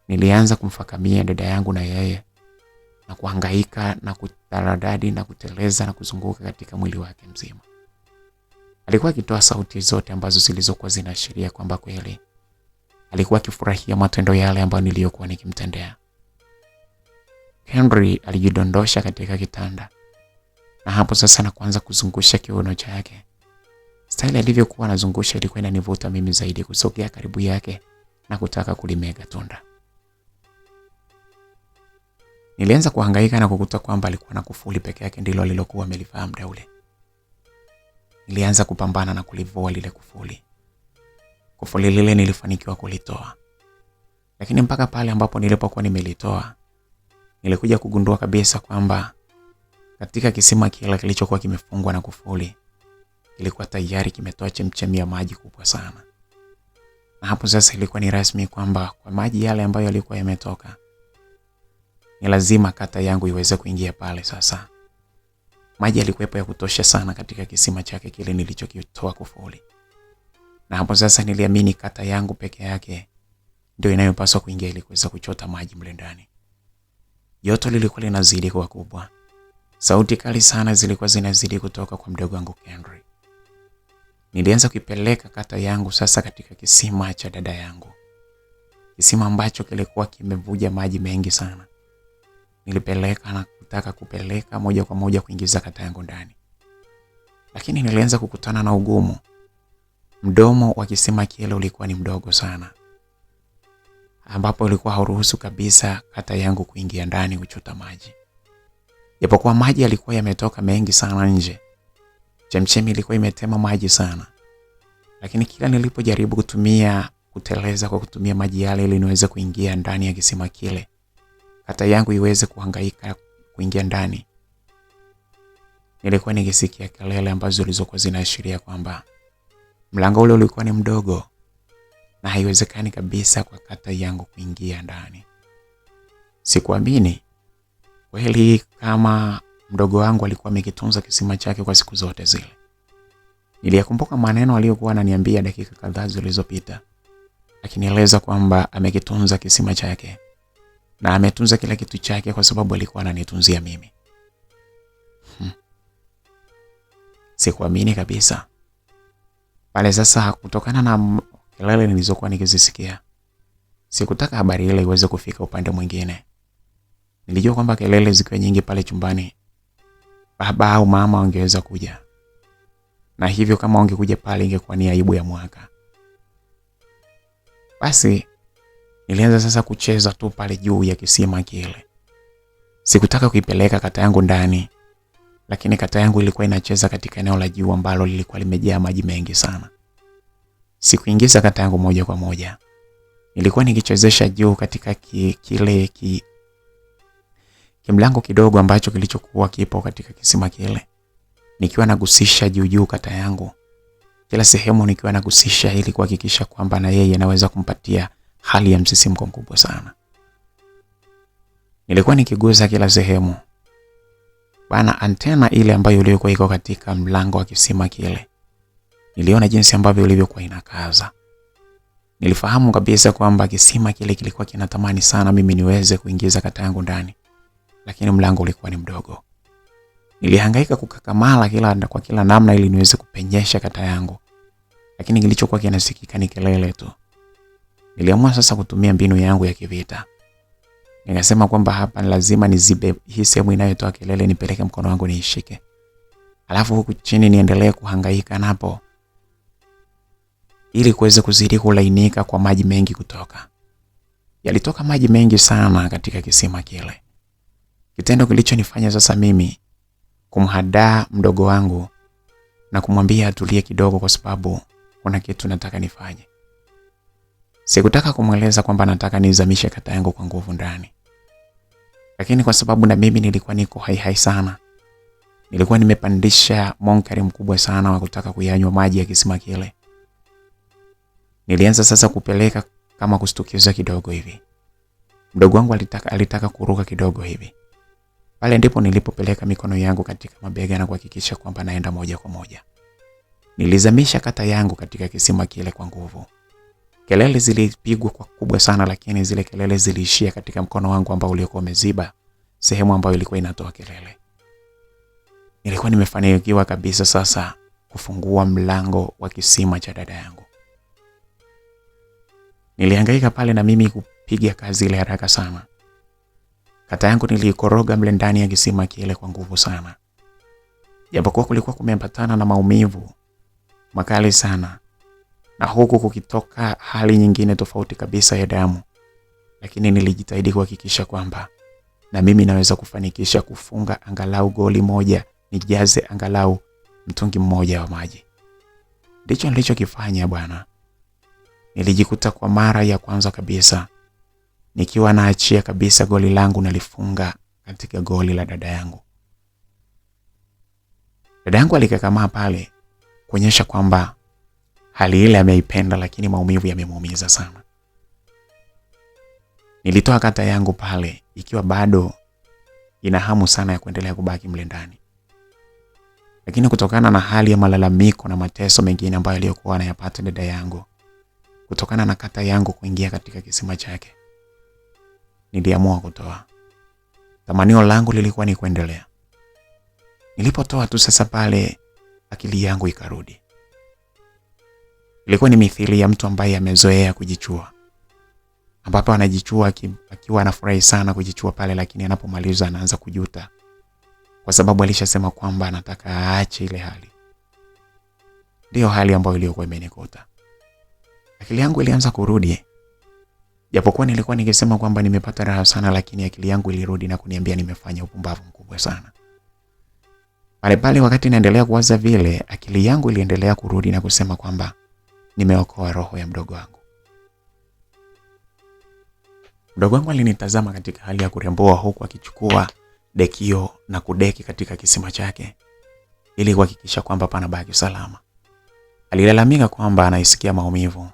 nilianza kumfakamia dada yangu na yeye. na kuhangaika na kutaradadi na kuteleza na kuzunguka katika mwili wake mzima. Alikuwa akitoa sauti zote ambazo zilizokuwa zinaashiria kwamba kweli alikuwa akifurahia matendo yale ambayo niliyokuwa nikimtendea. Henry alijidondosha katika kitanda, na hapo sasa na kuanza kuzungusha kiuno chake. Style alivyokuwa anazungusha ilikuwa inanivuta mimi zaidi kusogea karibu yake na kutaka kulimega tunda. Nilianza kuhangaika na kukuta kwamba alikuwa na kufuli peke yake ndilo alilokuwa amelivaa muda ule. Nilianza kupambana na kulivua lile kufuli. Kufuli lile nilifanikiwa kulitoa. Lakini mpaka pale ambapo nilipokuwa nimelitoa, nilikuja kugundua kabisa kwamba katika kisima kile kilichokuwa kimefungwa na kufuli, kilikuwa tayari kimetoa chemchemi ya maji kubwa sana. Na hapo sasa ilikuwa ni rasmi kwamba kwa maji yale ambayo yalikuwa yametoka, ni lazima kata yangu iweze kuingia pale sasa. Maji yalikuwepo ya kutosha sana katika kisima chake kile nilichokitoa kufuli. Na hapo sasa niliamini kata yangu peke yake ndio inayopaswa kuingia ili kuweza kuchota maji mle ndani. Joto lilikuwa linazidi kuwa kubwa. Sauti kali sana zilikuwa zinazidi kutoka kwa mdogo wangu Henry. Nilianza kuipeleka kata yangu sasa katika kisima cha dada yangu. Kisima ambacho kilikuwa kimevuja maji mengi sana. Nilipeleka na kutaka kupeleka moja kwa moja kuingiza kata yangu ndani. Lakini nilianza kukutana na ugumu. Mdomo wa kisima kile ulikuwa ni mdogo sana, ambapo ulikuwa hauruhusu kabisa kata yangu kuingia ndani kuchota maji. Japokuwa maji yalikuwa yametoka mengi sana nje, chemchemi ilikuwa imetema maji sana. Lakini kila nilipojaribu kuteleza kwa kutumia maji yale ili niweze kuingia ndani ya kisima kile, kata yangu iweze kuhangaika kuingia ndani, nilikuwa nikisikia kelele ambazo zilizokuwa zinaashiria kwamba mlango ule ulikuwa ni mdogo na haiwezekani kabisa kwa kata yangu kuingia ndani. Sikuamini kweli kama mdogo wangu alikuwa amekitunza kisima chake kwa siku zote zile. Niliyakumbuka maneno aliyokuwa ananiambia dakika kadhaa zilizopita, akinieleza kwamba amekitunza kisima chake na ametunza kila kitu chake kwa sababu alikuwa ananitunzia mimi. Sikuamini kabisa. Pale sasa kutokana na kelele nilizokuwa nikizisikia, sikutaka habari ile iweze kufika upande mwingine. Nilijua kwamba kelele zikiwa nyingi pale chumbani, baba au mama wangeweza kuja. Na hivyo kama wangekuja pale ingekuwa ni aibu ya mwaka. Basi nilianza sasa kucheza tu pale juu ya kisima kile. Sikutaka kuipeleka kata yangu ndani, lakini kata yangu ilikuwa inacheza katika eneo la juu ambalo lilikuwa limejaa maji mengi sana. Sikuingiza kata yangu moja kwa moja. Nilikuwa nikichezesha juu katika kimlango kidogo ambacho kilichokuwa kipo katika kisima kile. Nikiwa nagusisha juu kata yangu. Kila sehemu nikiwa nagusisha ili kuhakikisha kwamba na yeye anaweza kumpatia hali ya msisimko mkubwa sana. Nilikuwa nikiguza kila sehemu. Bana antena ile ambayo ilikuwa iko katika mlango wa kisima kile, niliona jinsi ambavyo ilivyokuwa inakaza. Nilifahamu kabisa kwamba kisima kile kilikuwa kinatamani sana mimi niweze kuingiza kata yangu ndani, lakini mlango ulikuwa ni mdogo. Nilihangaika kukakamala kwa kila namna ili niweze kupenyesha kata yangu, lakini kilichokuwa kinasikika ni kelele tu. Niliamua sasa kutumia mbinu yangu ya kivita. Nikasema kwamba hapa lazima nizibe hii sehemu inayotoa kelele, nipeleke mkono wangu niishike. Alafu huku chini niendelee kuhangaika napo ili kuweze kuzidi kulainika kwa maji mengi kutoka. Yalitoka maji mengi sana katika kisima kile. Kitendo kilichonifanya sasa mimi kumhadaa mdogo wangu na kumwambia atulie kidogo kwa sababu kuna kitu nataka nifanye. Sikutaka kumweleza kwamba nataka nizamishe kata yangu kwa nguvu ndani. Lakini kwa sababu na mimi nilikuwa niko hai sana, nilikuwa nimepandisha monkari mkubwa sana wa kutaka kuyanywa maji ya kisima kile. Nilianza sasa kupeleka kama kustukiza kidogo hivi. Mdogo wangu alitaka kuruka kidogo hivi. Pale ndipo nilipopeleka mikono yangu katika mabega na kuhakikisha kwamba naenda moja kwa moja. Nilizamisha kata yangu katika kisima kile kwa nguvu. Kelele zilipigwa kwa kubwa sana, lakini zile kelele ziliishia katika mkono wangu ambao uliokuwa umeziba sehemu ambayo ilikuwa inatoa kelele. Nilikuwa nimefanikiwa kabisa sasa kufungua mlango wa kisima cha dada yangu. Nilihangaika pale na mimi kupiga kazi ile haraka sana. Kata yangu nilikoroga mle ndani ya kisima kile kwa nguvu sana. Japokuwa kulikuwa kumeambatana na maumivu makali sana, na huku kukitoka hali nyingine tofauti kabisa ya damu, lakini nilijitahidi kuhakikisha kwamba na mimi naweza kufanikisha kufunga angalau goli moja, nijaze angalau mtungi mmoja wa maji. Ndicho nilichokifanya bwana. Nilijikuta kwa mara ya kwanza kabisa nikiwa naachia kabisa goli langu nalifunga katika goli la dada yangu. Dada yangu alikakamaa pale kuonyesha kwamba hali ile ameipenda, lakini maumivu yamemuumiza sana. Nilitoa kata yangu pale ikiwa bado ina hamu sana ya kuendelea kubaki mle ndani. Lakini kutokana na hali ya malalamiko na mateso mengine ambayo aliyokuwa anayapata dada yangu, kutokana na kata yangu kuingia katika kisima chake, niliamua kutoa. Tamanio langu lilikuwa ni kuendelea. Nilipotoa tu sasa pale akili yangu ikarudi. Ilikuwa ni mithili ya mtu ambaye amezoea kujichua, ambapo anajichua akiwa anafurahi sana kujichua pale, lakini anapomaliza anaanza kujuta kwa sababu alishasema kwamba anataka aache ile hali. Ndio hali ambayo iliyokuwa imenikuta. Akili yangu ilianza kurudi. Japokuwa nilikuwa nikisema kwamba nimepata raha sana, lakini akili yangu ilirudi na kuniambia nimefanya upumbavu mkubwa sana. Pale wakati naendelea kuwaza vile, akili yangu iliendelea kurudi na kusema kwamba nimeokoa roho ya mdogo wangu. Mdogo wangu alinitazama katika hali ya kuremboa, huku akichukua dekio na kudeki katika kisima chake ili kuhakikisha kwamba panabaki salama. Alilalamika kwamba anaisikia maumivu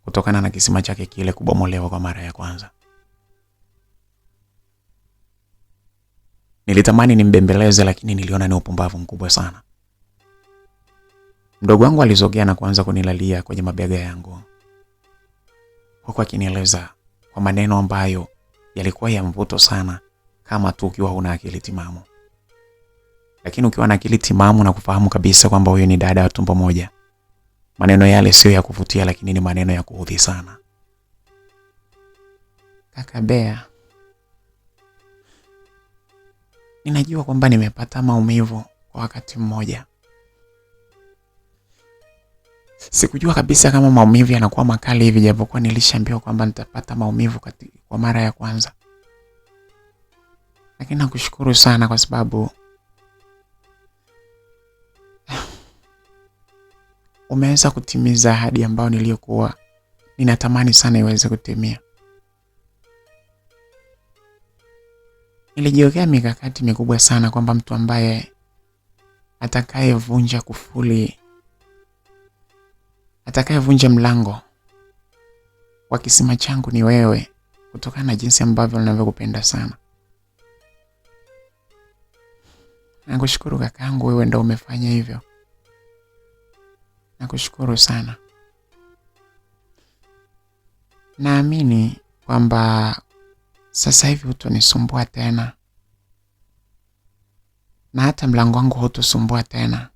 kutokana na kisima chake kile kubomolewa kwa mara ya kwanza. Nilitamani nimbembeleze, lakini niliona ni upumbavu mkubwa sana. Mdogo wangu alizogea na kuanza kunilalia kwenye mabega yangu, huku akinieleza kwa maneno ambayo yalikuwa ya mvuto sana, kama tu ukiwa huna akili timamu. Lakini ukiwa na akili timamu na kufahamu kabisa kwamba huyo ni dada wa tumbo moja, maneno yale sio ya kuvutia, lakini ni maneno ya kuudhi sana. Kaka Bea, ninajua kwamba nimepata maumivu kwa wakati mmoja. Sikujua kabisa kama maumivu yanakuwa makali hivi, japokuwa nilishaambiwa kwamba nitapata maumivu kwa mara ya kwanza. Lakini nakushukuru sana kwa sababu umeweza kutimiza ahadi ambayo niliyokuwa ninatamani sana iweze kutimia. Nilijiwekea mikakati mikubwa sana kwamba mtu ambaye atakayevunja kufuli, atakayevunja mlango wa kisima changu ni wewe, kutokana na jinsi ambavyo ninavyokupenda sana. Nakushukuru kakaangu, wewe ndio umefanya hivyo. Nakushukuru sana. Naamini kwamba sasa hivi hutonisumbua tena, na hata mlango wangu hutosumbua tena.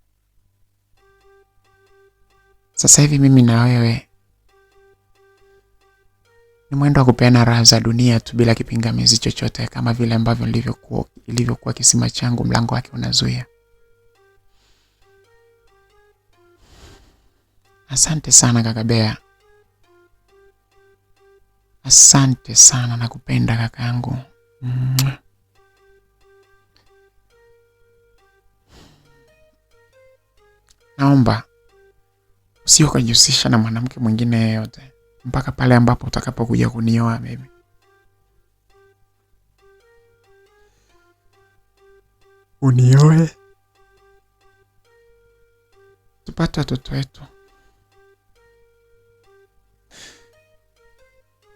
Sasa hivi mimi na wewe ni mwendo wa kupeana raha za dunia tu bila kipingamizi chochote, kama vile ambavyo ilivyokuwa kisima changu mlango wake unazuia. Asante sana kaka Bea. Asante sana, nakupenda kakaangu. Naomba usio kujihusisha na mwanamke mwingine yeyote mpaka pale ambapo utakapokuja kunioa baby. Unioe, tupate watoto wetu.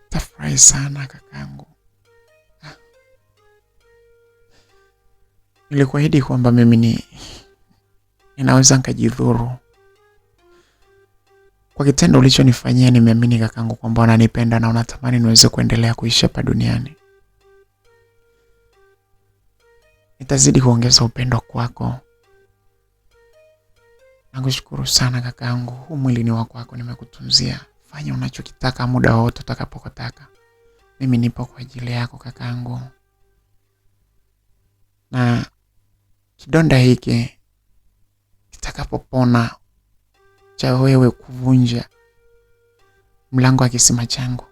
Tafurahi sana kakaangu. Nilikuahidi kwamba mimi ninaweza nikajidhuru. Kwa kitendo ulichonifanyia, nimeamini kakaangu kwamba unanipenda na unatamani niweze kuendelea kuishi hapa duniani. nitazidi kuongeza upendo kwako. Nakushukuru sana kakaangu. Huu mwili ni wako, nimekutunzia. Fanya unachokitaka muda wote utakapotaka. Mimi nipo kwa ajili yako kakaangu. Na kidonda hiki kitakapopona cha wewe kuvunja mlango wa kisima changu,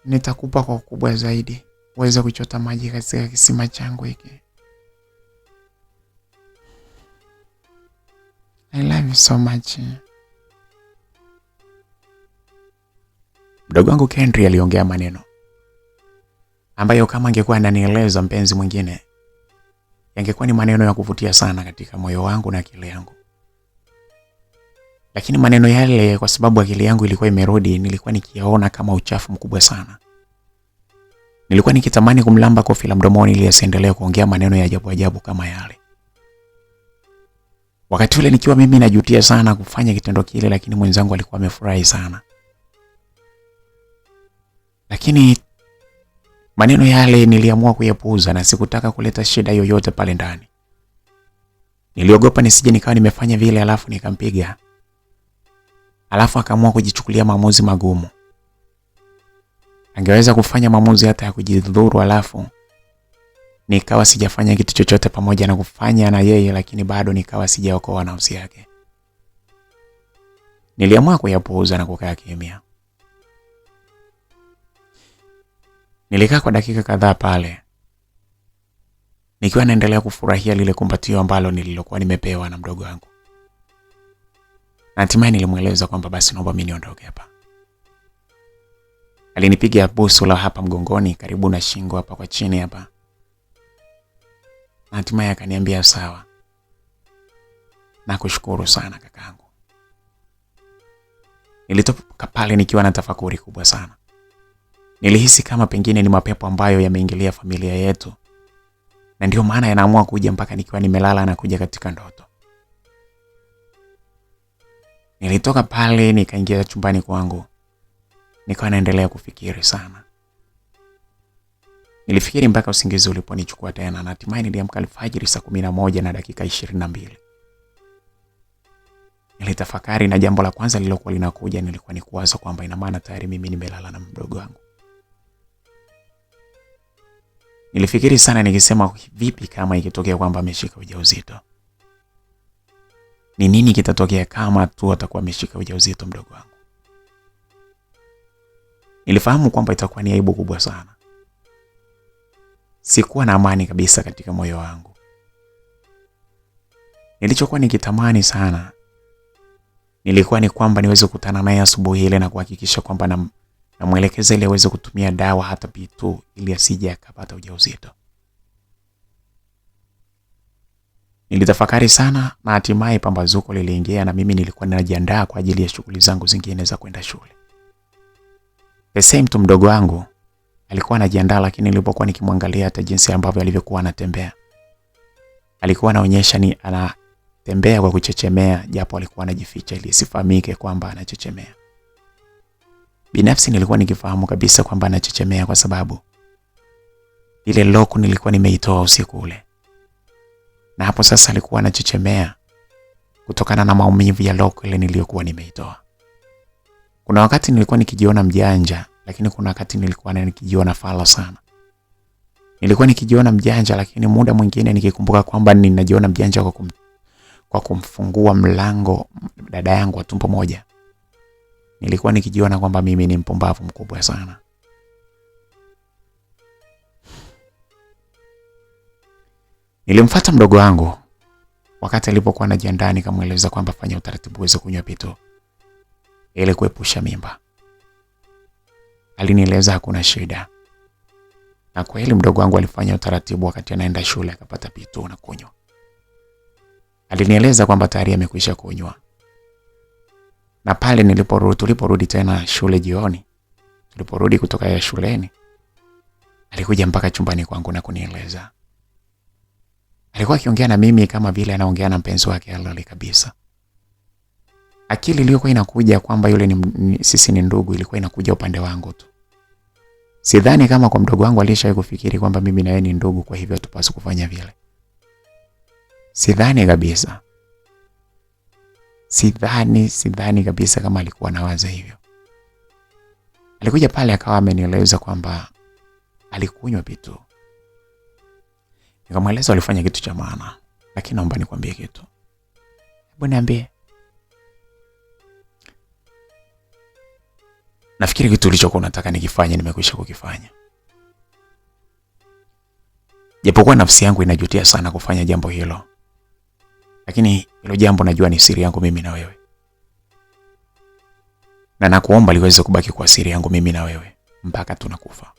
nitakupa kwa ukubwa zaidi uweze kuchota maji katika kisima changu hiki. I love you so much. Mdogo wangu Kendry aliongea maneno ambayo kama angekuwa ananieleza mpenzi mwingine, yangekuwa ni maneno ya kuvutia sana katika moyo wangu na akili yangu. Lakini maneno yale, kwa sababu akili yangu ilikuwa imerudi, nilikuwa nikiyaona kama uchafu mkubwa sana. Nilikuwa nikitamani kumlamba kofi la mdomoni ili asiendelee kuongea maneno ya ajabu ajabu kama yale. Wakati ule nikiwa mimi najutia sana kufanya kitendo kile, lakini mwenzangu alikuwa amefurahi sana. Lakini maneno yale niliamua kuyapuuza na sikutaka kuleta shida yoyote pale ndani. Niliogopa nisije nikawa nimefanya vile alafu nikampiga. Alafu akaamua kujichukulia maamuzi magumu. Angeweza kufanya maamuzi hata ya kujidhuru, alafu nikawa sijafanya kitu chochote pamoja na kufanya na yeye, lakini bado nikawa sijaokoa nafsi yake. Niliamua kuyapuuza na kukaa kimya. Nilikaa kwa dakika kadhaa pale nikiwa naendelea kufurahia lile kumbatio ambalo nililokuwa nimepewa na mdogo wangu. Na hatimaye nilimweleza kwamba basi naomba mimi niondoke hapa. Alinipiga busu la hapa mgongoni karibu na shingo hapa kwa chini hapa. Na hatimaye akaniambia sawa. Nakushukuru sana kakaangu. Nilitoka pale nikiwa na tafakuri kubwa sana. Nilihisi kama pengine ni mapepo ambayo yameingilia familia yetu, na ndio maana yanaamua kuja mpaka nikiwa nimelala na kuja katika ndoto. Nilitoka pale nikaingia chumbani kwangu. Nikawa naendelea kufikiri sana. Nilifikiri mpaka usingizi uliponichukua tena, na hatimaye niliamka alfajiri saa 11 na dakika 22. Nilitafakari, na jambo la kwanza lilokuwa linakuja nilikuwa ni kuwaza kwamba ina maana tayari mimi nimelala na mdogo wangu. Nilifikiri sana nikisema, vipi kama ikitokea kwamba ameshika ujauzito? Ni nini kitatokea kama tu atakuwa ameshika ujauzito mdogo wangu? Nilifahamu kwamba itakuwa ni aibu kubwa sana. Sikuwa na amani kabisa katika moyo wangu. Nilichokuwa nikitamani sana nilikuwa ni kwamba niweze kukutana naye asubuhi ile na kuhakikisha kwamba namuelekeza ili aweze kutumia dawa hata P2 ili asije akapata ujauzito. Nilitafakari sana, na hatimaye pambazuko liliingia na mimi nilikuwa ninajiandaa kwa ajili ya shughuli zangu zingine za kwenda shule. The same tu mdogo wangu alikuwa anajiandaa, lakini nilipokuwa nikimwangalia hata jinsi ambavyo alivyokuwa anatembea, alikuwa anaonyesha ni anatembea kwa kuchechemea, japo alikuwa anajificha ili sifahamike kwamba anachechemea. Binafsi nilikuwa nikifahamu kabisa kwamba anachechemea kwa sababu ile loku nilikuwa nimeitoa usiku ule. Na hapo sasa alikuwa anachechemea kutokana na maumivu ya loku ile niliyokuwa nimeitoa. Kuna wakati nilikuwa nikijiona mjanja, lakini kuna wakati nilikuwa nikijiona fala sana. Nilikuwa nikijiona mjanja, lakini muda mwingine nikikumbuka kwamba ninajiona mjanja kwa kumfungua mlango dada yangu wa tumbo moja, nilikuwa nikijiona kwamba mimi ni mpumbavu mkubwa sana. Nilimfuata mdogo wangu wakati alipokuwa anajiandaa, nikamweleza kwamba fanya utaratibu uweze kunywa P2 ili kuepusha mimba. Alinieleza hakuna shida. Na kweli mdogo wangu alifanya utaratibu wakati anaenda shule akapata P2 na kunywa. Alinieleza kwamba tayari amekwisha kunywa. Na pale tuliporudi tena shule jioni, tuliporudi kutoka ya shuleni, alikuja mpaka chumbani kwangu na kunieleza. Alikuwa akiongea na mimi kama vile anaongea na mpenzi wake halali kabisa. Akili iliyokuwa inakuja kwamba yule sisi ni ndugu ilikuwa inakuja upande wangu tu. Sidhani kama kwa mdogo wangu alishawahi kufikiri kwamba mimi na yeye ni ndugu, kwa hivyo tupaswe kufanya vile. Sidhani kabisa. Sidhani kabisa kama alikuwa anawaza hivyo. Alikuja pale akawa amenieleza kwamba alikunywa vitu. Nikamweleza alifanya kitu cha maana, lakini naomba nikwambie kitu. Hebu niambie. Nafikiri kitu ulichokuwa unataka nikifanye nimekwisha kukifanya. Japokuwa nafsi yangu inajutia sana kufanya jambo hilo, lakini hilo jambo najua ni siri yangu mimi na wewe. Na nakuomba liweze kubaki kwa siri yangu mimi na wewe mpaka tunakufa.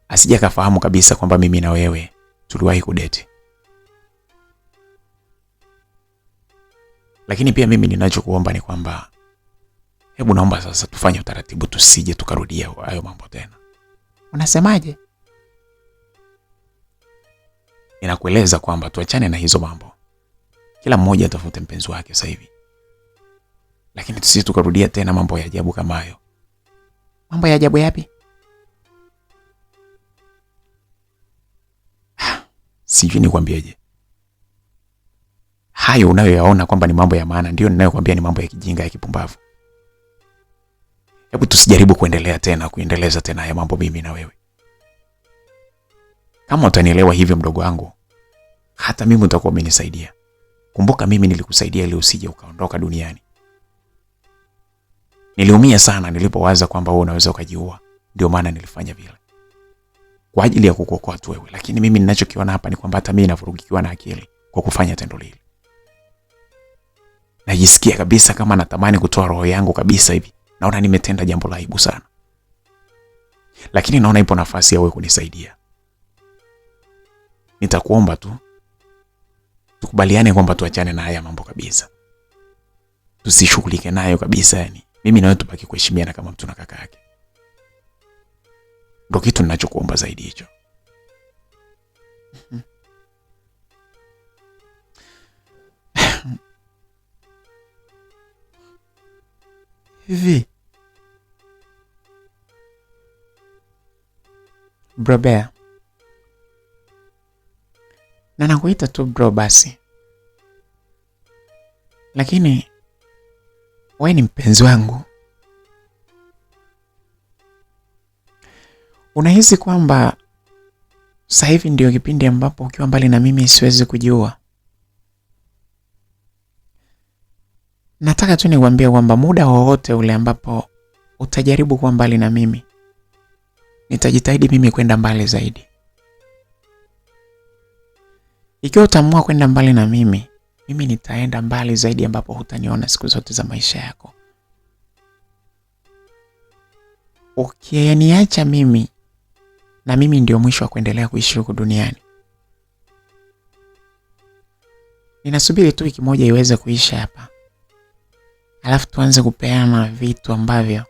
Asije kafahamu kabisa kwamba mimi na wewe tuliwahi kudate. Lakini pia mimi ninachokuomba ni kwamba hebu naomba sasa tufanye utaratibu, tusije tukarudia hayo mambo tena. Unasemaje? Ninakueleza kwamba tuachane na hizo mambo. Kila mmoja atafute mpenzi wake sasa hivi. Lakini tusije tukarudia tena mambo ya ajabu kama hayo. Mambo ya ajabu yapi? Sijui nikwambieje. Hayo unayoyaona kwamba ni mambo ya maana ndio ninayokuambia ni mambo ya kijinga, ya kipumbavu. Hebu tusijaribu kuendeleza tena haya mambo mimi na wewe. Kama utanielewa hivyo mdogo wangu, hata mimi utakuwa umenisaidia. Kumbuka mimi nilikusaidia ili usije ukaondoka duniani. Niliumia sana nilipowaza kwamba wewe unaweza ukajiua. Ndio maana nilifanya vile. Kwa ajili ya kukuokoa tu wewe, lakini mimi ninachokiona hapa ni kwamba hata mimi navurugikiwa na akili kwa kufanya tendo lile. Najisikia kabisa kama natamani kutoa roho yangu kabisa hivi. Naona nimetenda jambo la aibu sana. Lakini naona ipo nafasi ya wewe kunisaidia. Nitakuomba tu tukubaliane kwamba tuachane na haya mambo kabisa. Tusishughulike nayo kabisa yani. Mimi na wewe tubaki kuheshimiana kama mtu na kaka yake. Ndio kitu ninachokuomba zaidi hicho. Hivi bro Bear, na nakuita tu bro basi, lakini wewe ni mpenzi wangu. Unahisi kwamba sasa hivi ndio kipindi ambapo ukiwa mbali na mimi siwezi kujiua? Nataka tu nikwambie kwamba muda wowote ule ambapo utajaribu kuwa mbali na mimi, nitajitahidi mimi kwenda mbali zaidi. Ikiwa utaamua kwenda mbali na mimi nitaenda mbali zaidi ambapo hutaniona siku zote za maisha yako. Ukiniacha mimi, na mimi ndio mwisho wa kuendelea kuishi huku duniani. Ninasubiri tu wiki moja iweze kuisha hapa. Alafu tuanze kupeana vitu ambavyo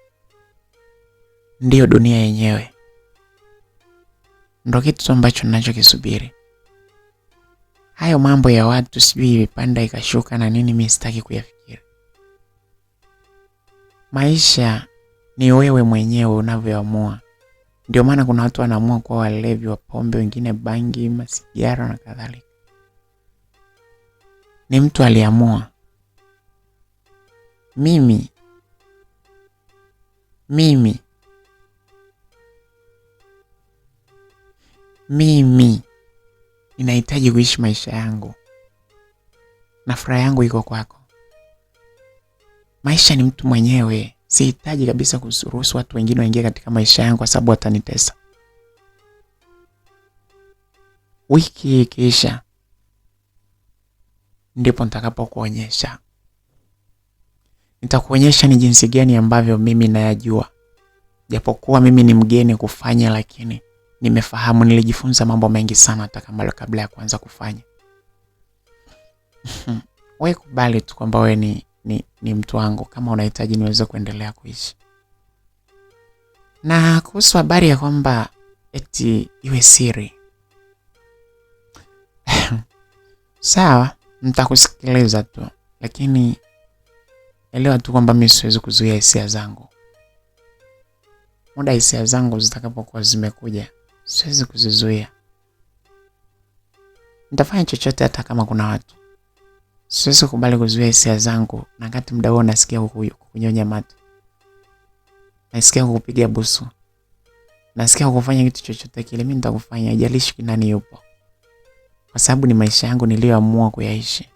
ndio dunia yenyewe. Ndio kitu ambacho ninachokisubiri. Hayo mambo ya watu sijui vipanda ikashuka na nini mimi sitaki kuyafikiri. Maisha ni wewe mwenyewe unavyoamua. Ndio maana kuna watu wanaamua kuwa walevi wa pombe, wengine bangi, masigara na kadhalika. Ni mtu aliamua. Mimi ninahitaji kuishi maisha yangu. Na furaha yangu iko kwako. Maisha ni mtu mwenyewe. Sihitaji kabisa kuruhusu watu wengine waingie katika maisha yangu kwa sababu watanitesa. Wiki ikiisha ndipo nitakapokuonyesha. Nitakuonyesha ni jinsi gani ambavyo mimi nayajua. Japokuwa mimi ni mgeni kufanya, lakini nimefahamu, nilijifunza mambo mengi sana hata kabla ya kuanza kufanya. Wewe kubali tu kwamba wewe ni mtu wangu kama unahitaji niweze kuendelea kuishi. Na kuhusu habari ya kwamba eti iwe siri. Sawa, nitakusikiliza tu, lakini elewa tu kwamba mimi siwezi kuzuia hisia zangu. muda hisia zangu zitakapokuwa zimekuja, siwezi kuzizuia. Nitafanya chochote hata kama kuna watu. Siwezi kubali kuzuia hisia zangu na wakati muda huo nasikia kunyonya mate. Nasikia kukupiga busu. Nasikia kufanya kitu chochote kile mimi nitakufanya, haijalishi nani yupo. Kwa sababu ni maisha yangu niliyoamua kuyaishi.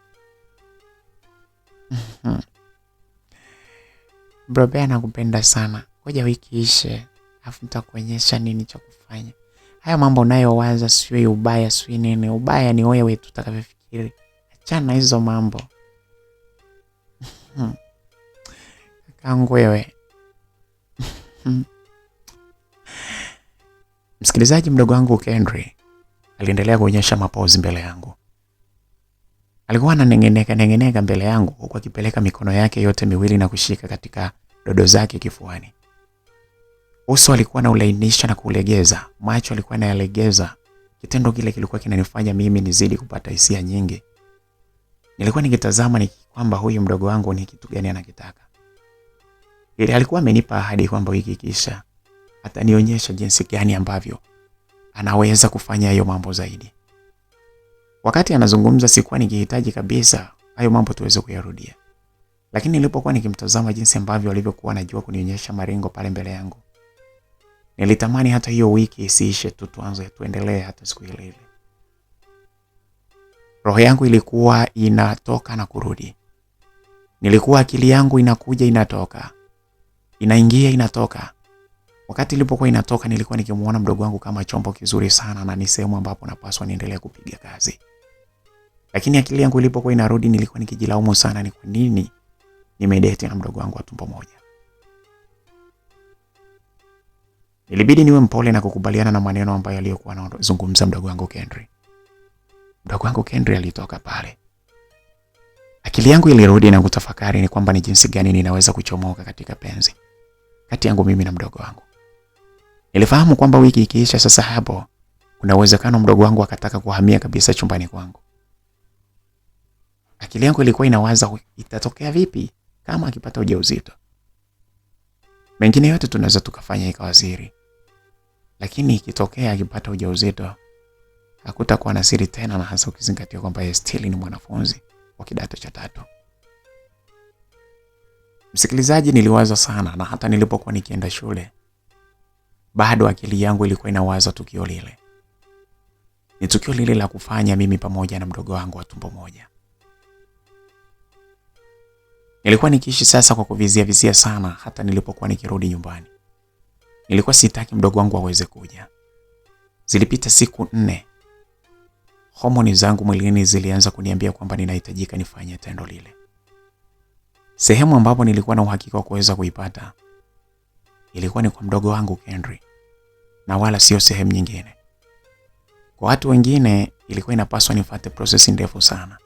Bro Bear nakupenda sana. Ngoja wiki ishe, afu nitakuonyesha nini cha kufanya. Haya mambo unayowaza sio ubaya, sio nini. Ubaya ni wewe tu utakavyofikiri. Achana hizo mambo. Kangu wewe. Msikilizaji, mdogo wangu Kendry aliendelea kuonyesha mapozi mbele yangu. Alikuwa ananengeneka mbele yangu huku akipeleka mikono yake yote miwili na kushika katika dodo zake kifuani. Uso alikuwa anaulainisha na kulegeza, macho alikuwa anayalegeza. Kitendo kile kilikuwa kinanifanya mimi nizidi kupata hisia nyingi. Nilikuwa nikitazama ni kwamba huyu mdogo wangu ni kitu gani anakitaka. Ile alikuwa amenipa ahadi kwamba wiki kisha atanionyesha jinsi gani ambavyo anaweza kufanya hayo mambo zaidi. Wakati anazungumza sikuwa nikihitaji kabisa hayo mambo tuweze kuyarudia. Lakini nilipokuwa nikimtazama jinsi ambavyo alivyokuwa anajua kunionyesha maringo pale mbele yangu, nilitamani hata hiyo wiki isiishe tu, tuendelee hata siku ile ile. Roho yangu ilikuwa inatoka na kurudi. Nilikuwa akili yangu inakuja inatoka. Inaingia inatoka. Wakati ilipokuwa inatoka nilikuwa nikimuona mdogo wangu kama chombo kizuri sana na ni sehemu ambapo napaswa niendelee kupiga kazi. Lakini akili yangu ilipokuwa inarudi nilikuwa nikijilaumu sana ni kwa nini nimedate na mdogo wangu wa tumbo moja. Ilibidi niwe mpole na kukubaliana na maneno ambayo aliyokuwa anazungumza mdogo wangu Kendry. Mdogo wangu Kendry alitoka pale. Akili yangu ilirudi na kutafakari ni kwamba ni jinsi gani ninaweza kuchomoka katika penzi kati yangu mimi na mdogo wangu. Nilifahamu kwamba wiki ikiisha sasa hapo kuna uwezekano mdogo wangu akataka kuhamia kabisa chumbani kwangu. Akili yangu ilikuwa inawaza itatokea vipi kama akipata ujauzito. Mengine yote tunaweza tukafanya ikawa siri. Lakini ikitokea akipata ujauzito hakutakuwa na siri tena, na hasa ukizingatia kwamba yeye still ni mwanafunzi wa kidato cha 3. Msikilizaji, niliwaza sana na hata nilipokuwa nikienda shule bado akili yangu ilikuwa inawaza tukio lile. Ni tukio lile la kufanya mimi pamoja na mdogo wangu wa tumbo moja. Nilikuwa nikiishi sasa kwa kuvizia sana hata nilipokuwa nikirudi nyumbani. Nilikuwa sitaki mdogo wangu aweze kuja. Zilipita siku 4. Homoni zangu mwilini zilianza kuniambia kwamba ninahitajika nifanye tendo lile. Sehemu ambapo nilikuwa na uhakika wa kuweza kuipata ilikuwa ni kwa mdogo wangu Kendry, na wala sio sehemu nyingine. Kwa watu wengine ilikuwa inapaswa nifuate process ndefu sana.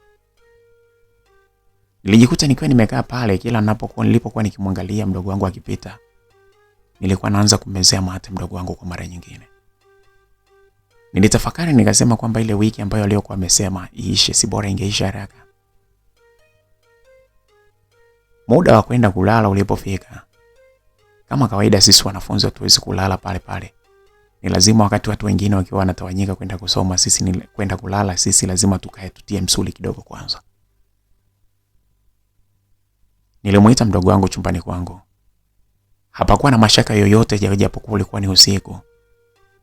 Nilijikuta nikiwa nimekaa pale kila nilipokuwa nikimwangalia mdogo wangu akipita. Nilikuwa naanza kumezea mate mdogo wangu kwa mara nyingine. Nilitafakari nikasema kwamba ile wiki ambayo aliyokuwa amesema iishe si bora ingeisha haraka. Muda wa kwenda kulala ulipofika. Kama kawaida sisi wanafunzi hatuwezi kulala pale pale. Ni lazima wakati watu wengine wakiwa wanatawanyika kwenda kusoma, sisi ni kwenda kulala, sisi lazima tukae tutie msuli kidogo kwanza. Nilimuita mdogo wangu chumbani kwangu. Hapakuwa na mashaka yoyote japokuwa ulikuwa ni usiku.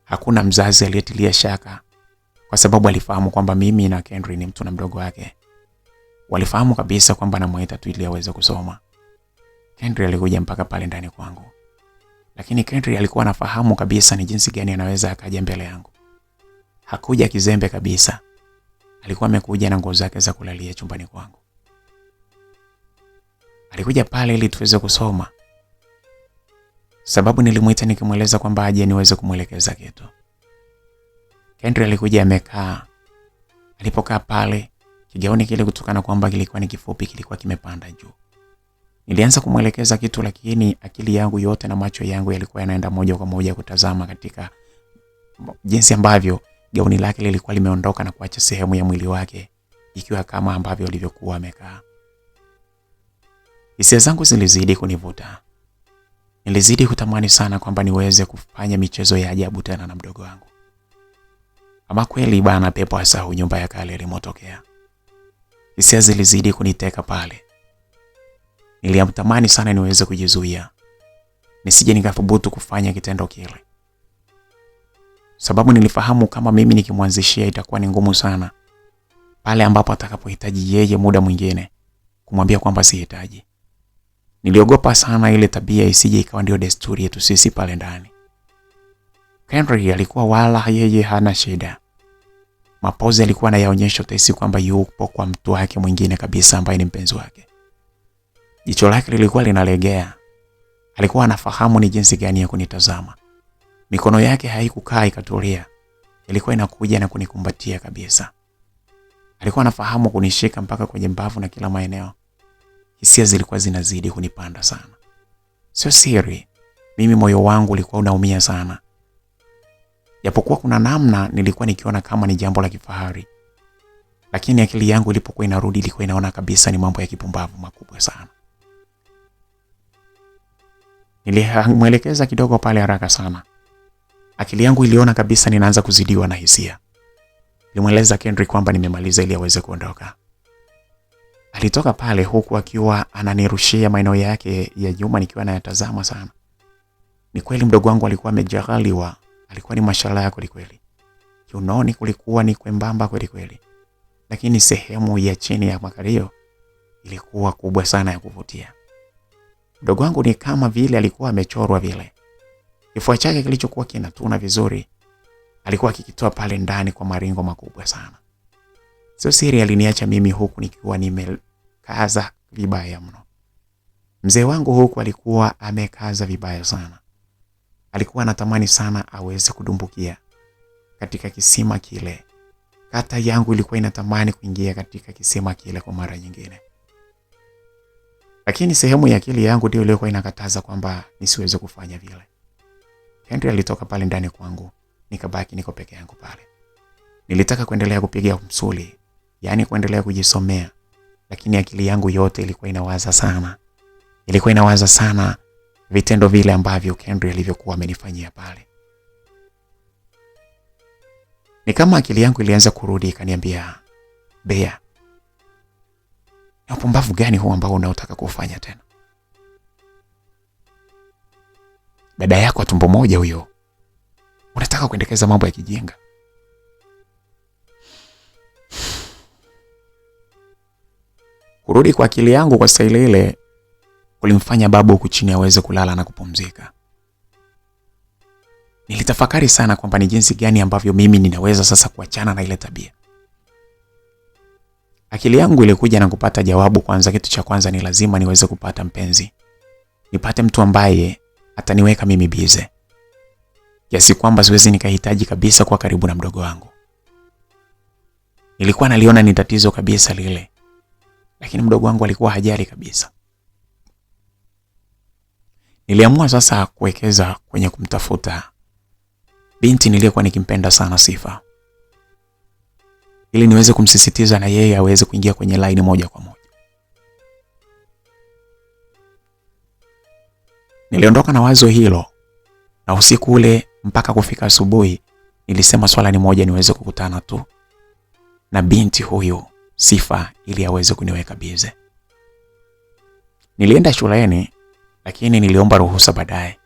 Hakuna mzazi aliyetilia shaka kwa sababu alifahamu kwamba mimi na Kendry ni mtu na mdogo wake. Walifahamu kabisa kwamba namuita tu ili aweze kusoma. Kendry alikuja mpaka pale ndani kwangu. Lakini Kendry alikuwa anafahamu kabisa ni jinsi gani anaweza akaja mbele yangu. Hakuja kizembe kabisa. Alikuwa amekuja na nguo zake za kulalia chumbani kwangu. Alikuja pale ili tuweze kusoma. Sababu nilimuita nikimueleza kwamba aje niweze kumuelekeza kitu. Kendry alikuja amekaa. Alipokaa pale, kigauni kile kutokana kwamba kilikuwa ni kifupi kilikuwa kimepanda juu. Nilianza kumuelekeza kitu, lakini akili yangu yote na macho yangu yalikuwa yanaenda moja kwa moja kutazama katika jinsi ambavyo gauni lake lilikuwa limeondoka na kuacha sehemu ya mwili wake ikiwa kama ambavyo alivyokuwa amekaa. Hisia zangu zilizidi kunivuta. Nilizidi kutamani sana kwamba niweze kufanya michezo ya ajabu tena na mdogo wangu. Ama kweli bana, pepo asahau nyumba ya kale ilimotokea. Hisia zilizidi kuniteka pale. Niliamtamani sana niweze kujizuia, nisije nikathubutu kufanya kitendo kile. Sababu nilifahamu kama mimi nikimwanzishia itakuwa ni ngumu sana pale ambapo atakapohitaji yeye muda mwingine kumwambia kwamba sihitaji. Niliogopa sana ile tabia isije ikawa ndio desturi yetu sisi pale ndani. Henry alikuwa wala yeye hana shida. Mapozi alikuwa anayaonyesha utaisi kwamba yupo kwa mtu wake mwingine kabisa ambaye ni mpenzi wake. Jicho lake lilikuwa linalegea. Alikuwa anafahamu ni jinsi gani ya kunitazama. Mikono yake haikukaa ikatulia. Ilikuwa inakuja na kunikumbatia kabisa. Alikuwa anafahamu kunishika mpaka kwenye mbavu na kila maeneo. Hisia zilikuwa zinazidi kunipanda sana. Sio siri, mimi moyo wangu ulikuwa unaumia sana. Japokuwa kuna namna nilikuwa nikiona kama ni jambo la kifahari, lakini akili yangu ilipokuwa inarudi ilikuwa inaona kabisa ni mambo ya kipumbavu makubwa sana. Nilimwelekeza kidogo pale haraka sana. Akili yangu iliona kabisa ninaanza kuzidiwa na hisia. Nilimweleza Henry kwamba nimemaliza ili aweze kuondoka. Alitoka pale huku akiwa ananirushia maeneo yake ya nyuma nikiwa nayatazama sana. Ni kweli mdogo wangu alikuwa amejaliwa, alikuwa ni mashallah kweli kweli. Kiunoni kulikuwa ni kwembamba kweli kweli. Lakini sehemu ya chini ya makalio ilikuwa kubwa sana ya kuvutia. Mdogo wangu ni kama vile alikuwa amechorwa vile. Kifua chake kilichokuwa kinatuna vizuri alikuwa akikitoa pale ndani kwa maringo makubwa sana. Sio siri aliniacha mimi huku nikiwa nimekaza vibaya mno. Mzee wangu huku alikuwa amekaza vibaya sana. Alikuwa anatamani sana aweze kudumbukia katika kisima kile. Kata yangu ilikuwa inatamani kuingia katika kisima kile kwa mara nyingine. Lakini sehemu ya akili yangu ndio ilikuwa inakataza kwamba nisiweze kufanya vile. Henry alitoka pale ndani kwangu, nikabaki niko peke yangu pale. Nilitaka kuendelea kupiga msuli, yani kuendelea kujisomea, lakini akili yangu yote ilikuwa inawaza sana. Ilikuwa inawaza sana vitendo vile ambavyo Henry alivyokuwa amenifanyia pale. Ni kama akili yangu ilianza kurudi ikaniambia, "Bea, ni upumbavu gani huu ambao unaotaka kufanya tena? Dada yako wa tumbo moja huyo. Unataka kuendekeza mambo ya kijinga." Kurudi kwa akili yangu kwa staili ile kulimfanya babu huku chini aweze kulala na kupumzika. Nilitafakari sana kwamba ni jinsi gani ambavyo mimi ninaweza sasa kuachana na ile tabia. Akili yangu ilikuja na kupata jawabu. Kwanza, kitu cha kwanza ni lazima niweze kupata mpenzi. Nipate mtu ambaye ataniweka mimi bize, kiasi kwamba siwezi nikahitaji kabisa kwa karibu na mdogo wangu. Nilikuwa naliona ni tatizo kabisa lile, lakini mdogo wangu alikuwa hajali kabisa. Niliamua sasa kuwekeza kwenye kumtafuta binti niliyekuwa nikimpenda sana, Sifa, ili niweze kumsisitiza na yeye aweze kuingia kwenye line moja kwa moja. Niliondoka na wazo hilo, na usiku ule mpaka kufika asubuhi nilisema swala ni moja, niweze kukutana tu na binti huyu Sifa ili aweze kuniweka bize. Nilienda shuleni, lakini niliomba ruhusa baadaye.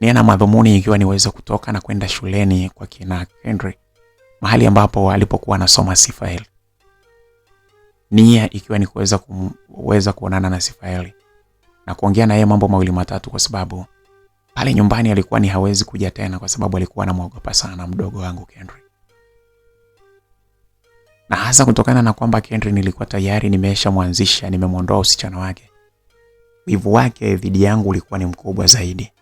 Nia na madhumuni ikiwa niweze kutoka na kwenda shuleni kwa kina Henry, mahali ambapo alipokuwa anasoma Sifael. Nia ikiwa ni kuweza kuonana na Sifael na kuongea na yeye mambo mawili matatu, kwa sababu pale nyumbani alikuwa ni hawezi kuja tena kwa sababu alikuwa anamuogopa sana mdogo wangu Henry. Na hasa kutokana na kwamba Henry nilikuwa tayari nimeshamwanzisha, nimemuondoa usichana wake. Wivu wake dhidi yangu ulikuwa ni mkubwa zaidi.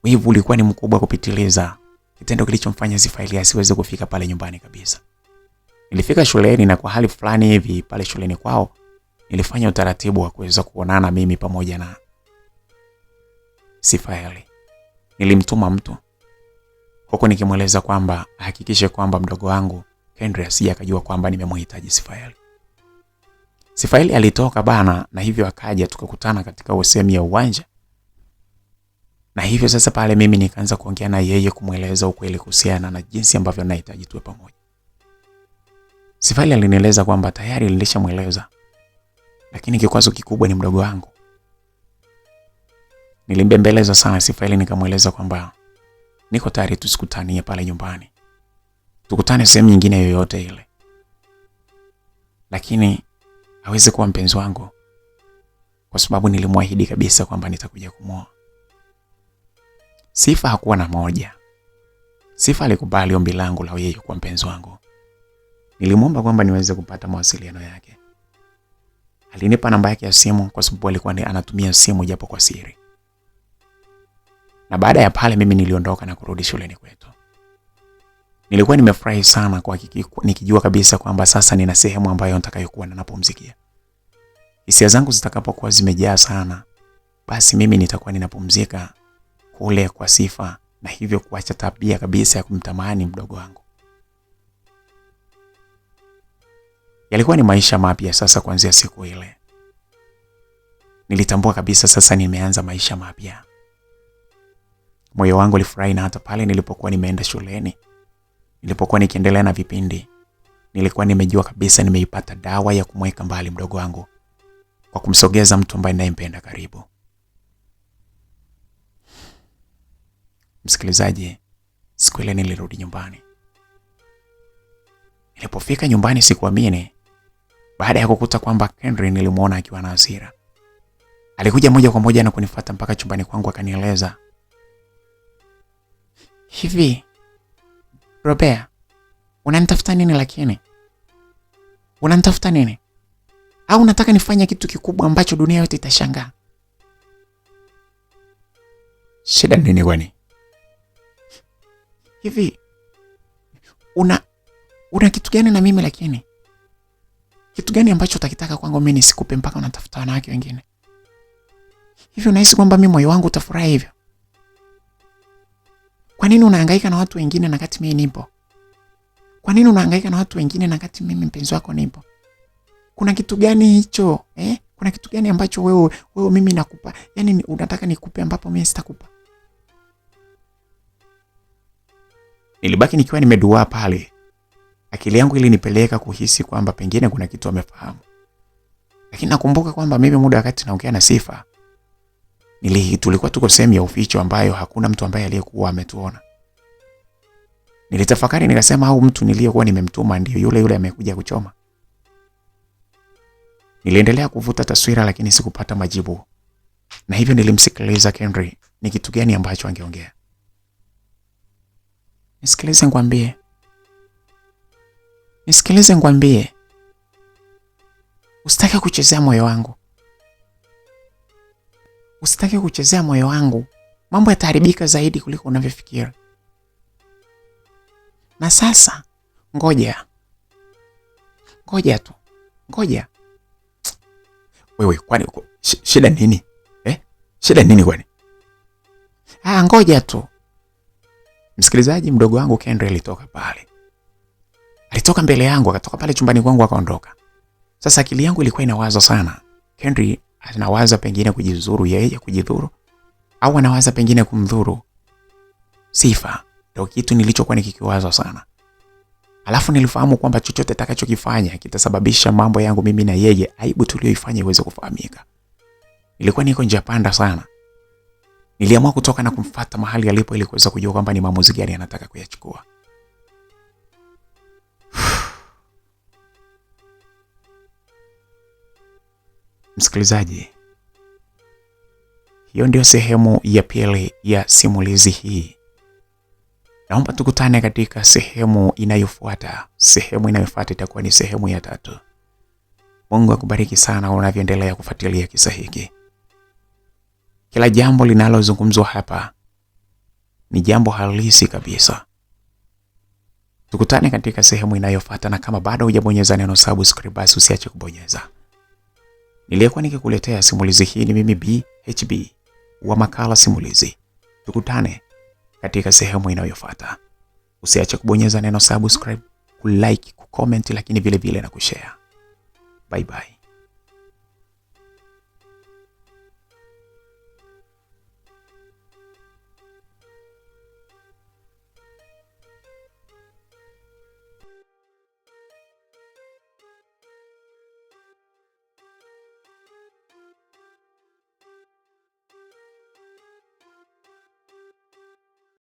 Wivu ulikuwa ni mkubwa kupitiliza, kitendo kilichomfanya Sifaeli asiweze kufika pale nyumbani kabisa. Nilifika shuleni na kwa hali fulani hivi pale shuleni kwao nilifanya utaratibu wa kuweza kuonana mimi pamoja na Sifaeli. Nilimtuma mtu huko nikimweleza kwamba hakikishe kwamba mdogo wangu Henry asije akajua kwamba nimemhitaji Sifaeli. Sifaeli alitoka bana, na hivyo akaja tukakutana katika usemi ya uwanja Na hivyo sasa pale mimi nikaanza kuongea na yeye kumweleza ukweli kuhusiana na jinsi ambavyo nahitaji tuwe pamoja. Sifali alinieleza kwamba tayari nilishamweleza, lakini kikwazo kikubwa ni mdogo wangu. Nilimbembeleza sana Sifali, nikamweleza kwamba niko tayari tusikutanie pale nyumbani, tukutane sehemu nyingine yoyote ile, lakini hawezi kuwa mpenzi wangu, kwa sababu nilimwahidi kabisa kwamba nitakuja kumwoa. Sifa hakuwa na moja. Sifa alikubali ombi langu la yeye kuwa mpenzi wangu. Nilimwomba kwamba niweze kupata mawasiliano yake. Alinipa namba yake ya simu kwa sababu alikuwa anatumia simu japo kwa siri. Na baada ya pale mimi niliondoka na kurudi shuleni kwetu. Nilikuwa nimefurahi sana kwa nikijua kabisa kwamba sasa nina sehemu ambayo nitakayokuwa ninapumzikia. Hisia zangu zitakapokuwa zimejaa sana, basi mimi nitakuwa ninapumzika kule kwa Sifa, na hivyo kuacha tabia kabisa ya kumtamani mdogo wangu. Yalikuwa ni maisha mapya sasa kuanzia siku ile. Nilitambua kabisa sasa nimeanza maisha mapya. Moyo wangu ulifurahi, na hata pale nilipokuwa nimeenda shuleni, nilipokuwa nikiendelea na vipindi, nilikuwa nimejua kabisa nimeipata dawa ya kumweka mbali mdogo wangu kwa kumsogeza mtu ambaye ninayempenda karibu. Msikilizaji, siku ile nilirudi nyumbani. Nilipofika nyumbani sikuamini baada ya kukuta kwamba Henry nilimuona akiwa na hasira. Alikuja moja kwa moja na kunifuata mpaka chumbani kwangu, akanieleza, "Hivi Robert, unanitafuta nini lakini? Unanitafuta nini? Au unataka nifanye kitu kikubwa ambacho dunia yote itashangaa?" "Shida nini kwani? Hivi una kitu gani na mimi lakini? Kitu gani ambacho utakitaka kwangu mimi nisikupe mpaka unatafuta wanawake wengine? Hivi unahisi kwamba mimi moyo wangu utafurahi hivyo? Kwa nini unahangaika na watu wengine na kati mimi nipo? Kwa nini unahangaika na watu wengine na kati mimi mpenzi wako nipo? Kuna kitu gani hicho? Kuna kitu gani ambacho wewe mimi nakupa? Yaani unataka nikupe ambapo mimi sitakupa?" Nilibaki nikiwa nimeduaa pale. Akili yangu ilinipeleka kuhisi kwamba pengine kuna kitu amefahamu. Lakini nakumbuka kwamba mimi muda wakati naongea na Sifa, tulikuwa tuko sehemu ya uficho ambayo hakuna mtu ambaye aliyekuwa ametuona. Nilitafakari nikasema, au mtu niliyekuwa nimemtuma ndio yule amekuja kuchoma. Niliendelea kuvuta taswira lakini sikupata majibu. Na hivyo nilimsikiliza Henry ni kitu gani ambacho angeongea. Nisikilize ngwambie. Usitake kuchezea moyo wangu. Usitake kuchezea moyo wangu. Mambo yataharibika zaidi kuliko unavyofikiri. Na sasa ngoja tu. Wewe kwani shida nini? Shida nini kwani? Ngoja tu. Msikilizaji, mdogo wangu Henry alitoka pale. Alitoka mbele yangu, akatoka pale chumbani kwangu akaondoka. Sasa akili yangu ilikuwa inawaza sana. Henry anawaza pengine kujidhuru yeye, kujidhuru, au anawaza pengine kumdhuru Sifa. Ndio kitu nilichokuwa nikikiwaza sana. Alafu nilifahamu kwamba chochote atakachokifanya kitasababisha mambo yangu mimi na yeye, aibu tuliyoifanya iweze kufahamika. Nilikuwa niko njia panda sana. Niliamua kutoka na kumfuata mahali alipo ili kuweza kujua kwamba ni maamuzi gani anataka kuyachukua. Msikilizaji, hiyo ndio sehemu ya pili ya simulizi hii. Naomba tukutane katika sehemu inayofuata. Sehemu inayofuata itakuwa ni sehemu ya 3. Mungu akubariki sana unavyoendelea kufuatilia kisa hiki. Kila jambo linalozungumzwa hapa ni jambo halisi kabisa. Tukutane katika sehemu inayofuata, na kama bado hujabonyeza neno subscribe basi usiache kubonyeza. Nilikuwa nikikuletea simulizi hii ni mimi BHB wa Makala Simulizi. Tukutane katika sehemu inayofuata. Usiache kubonyeza neno subscribe, kulike, kucomment, lakini vile vile na kushare. Bye bye.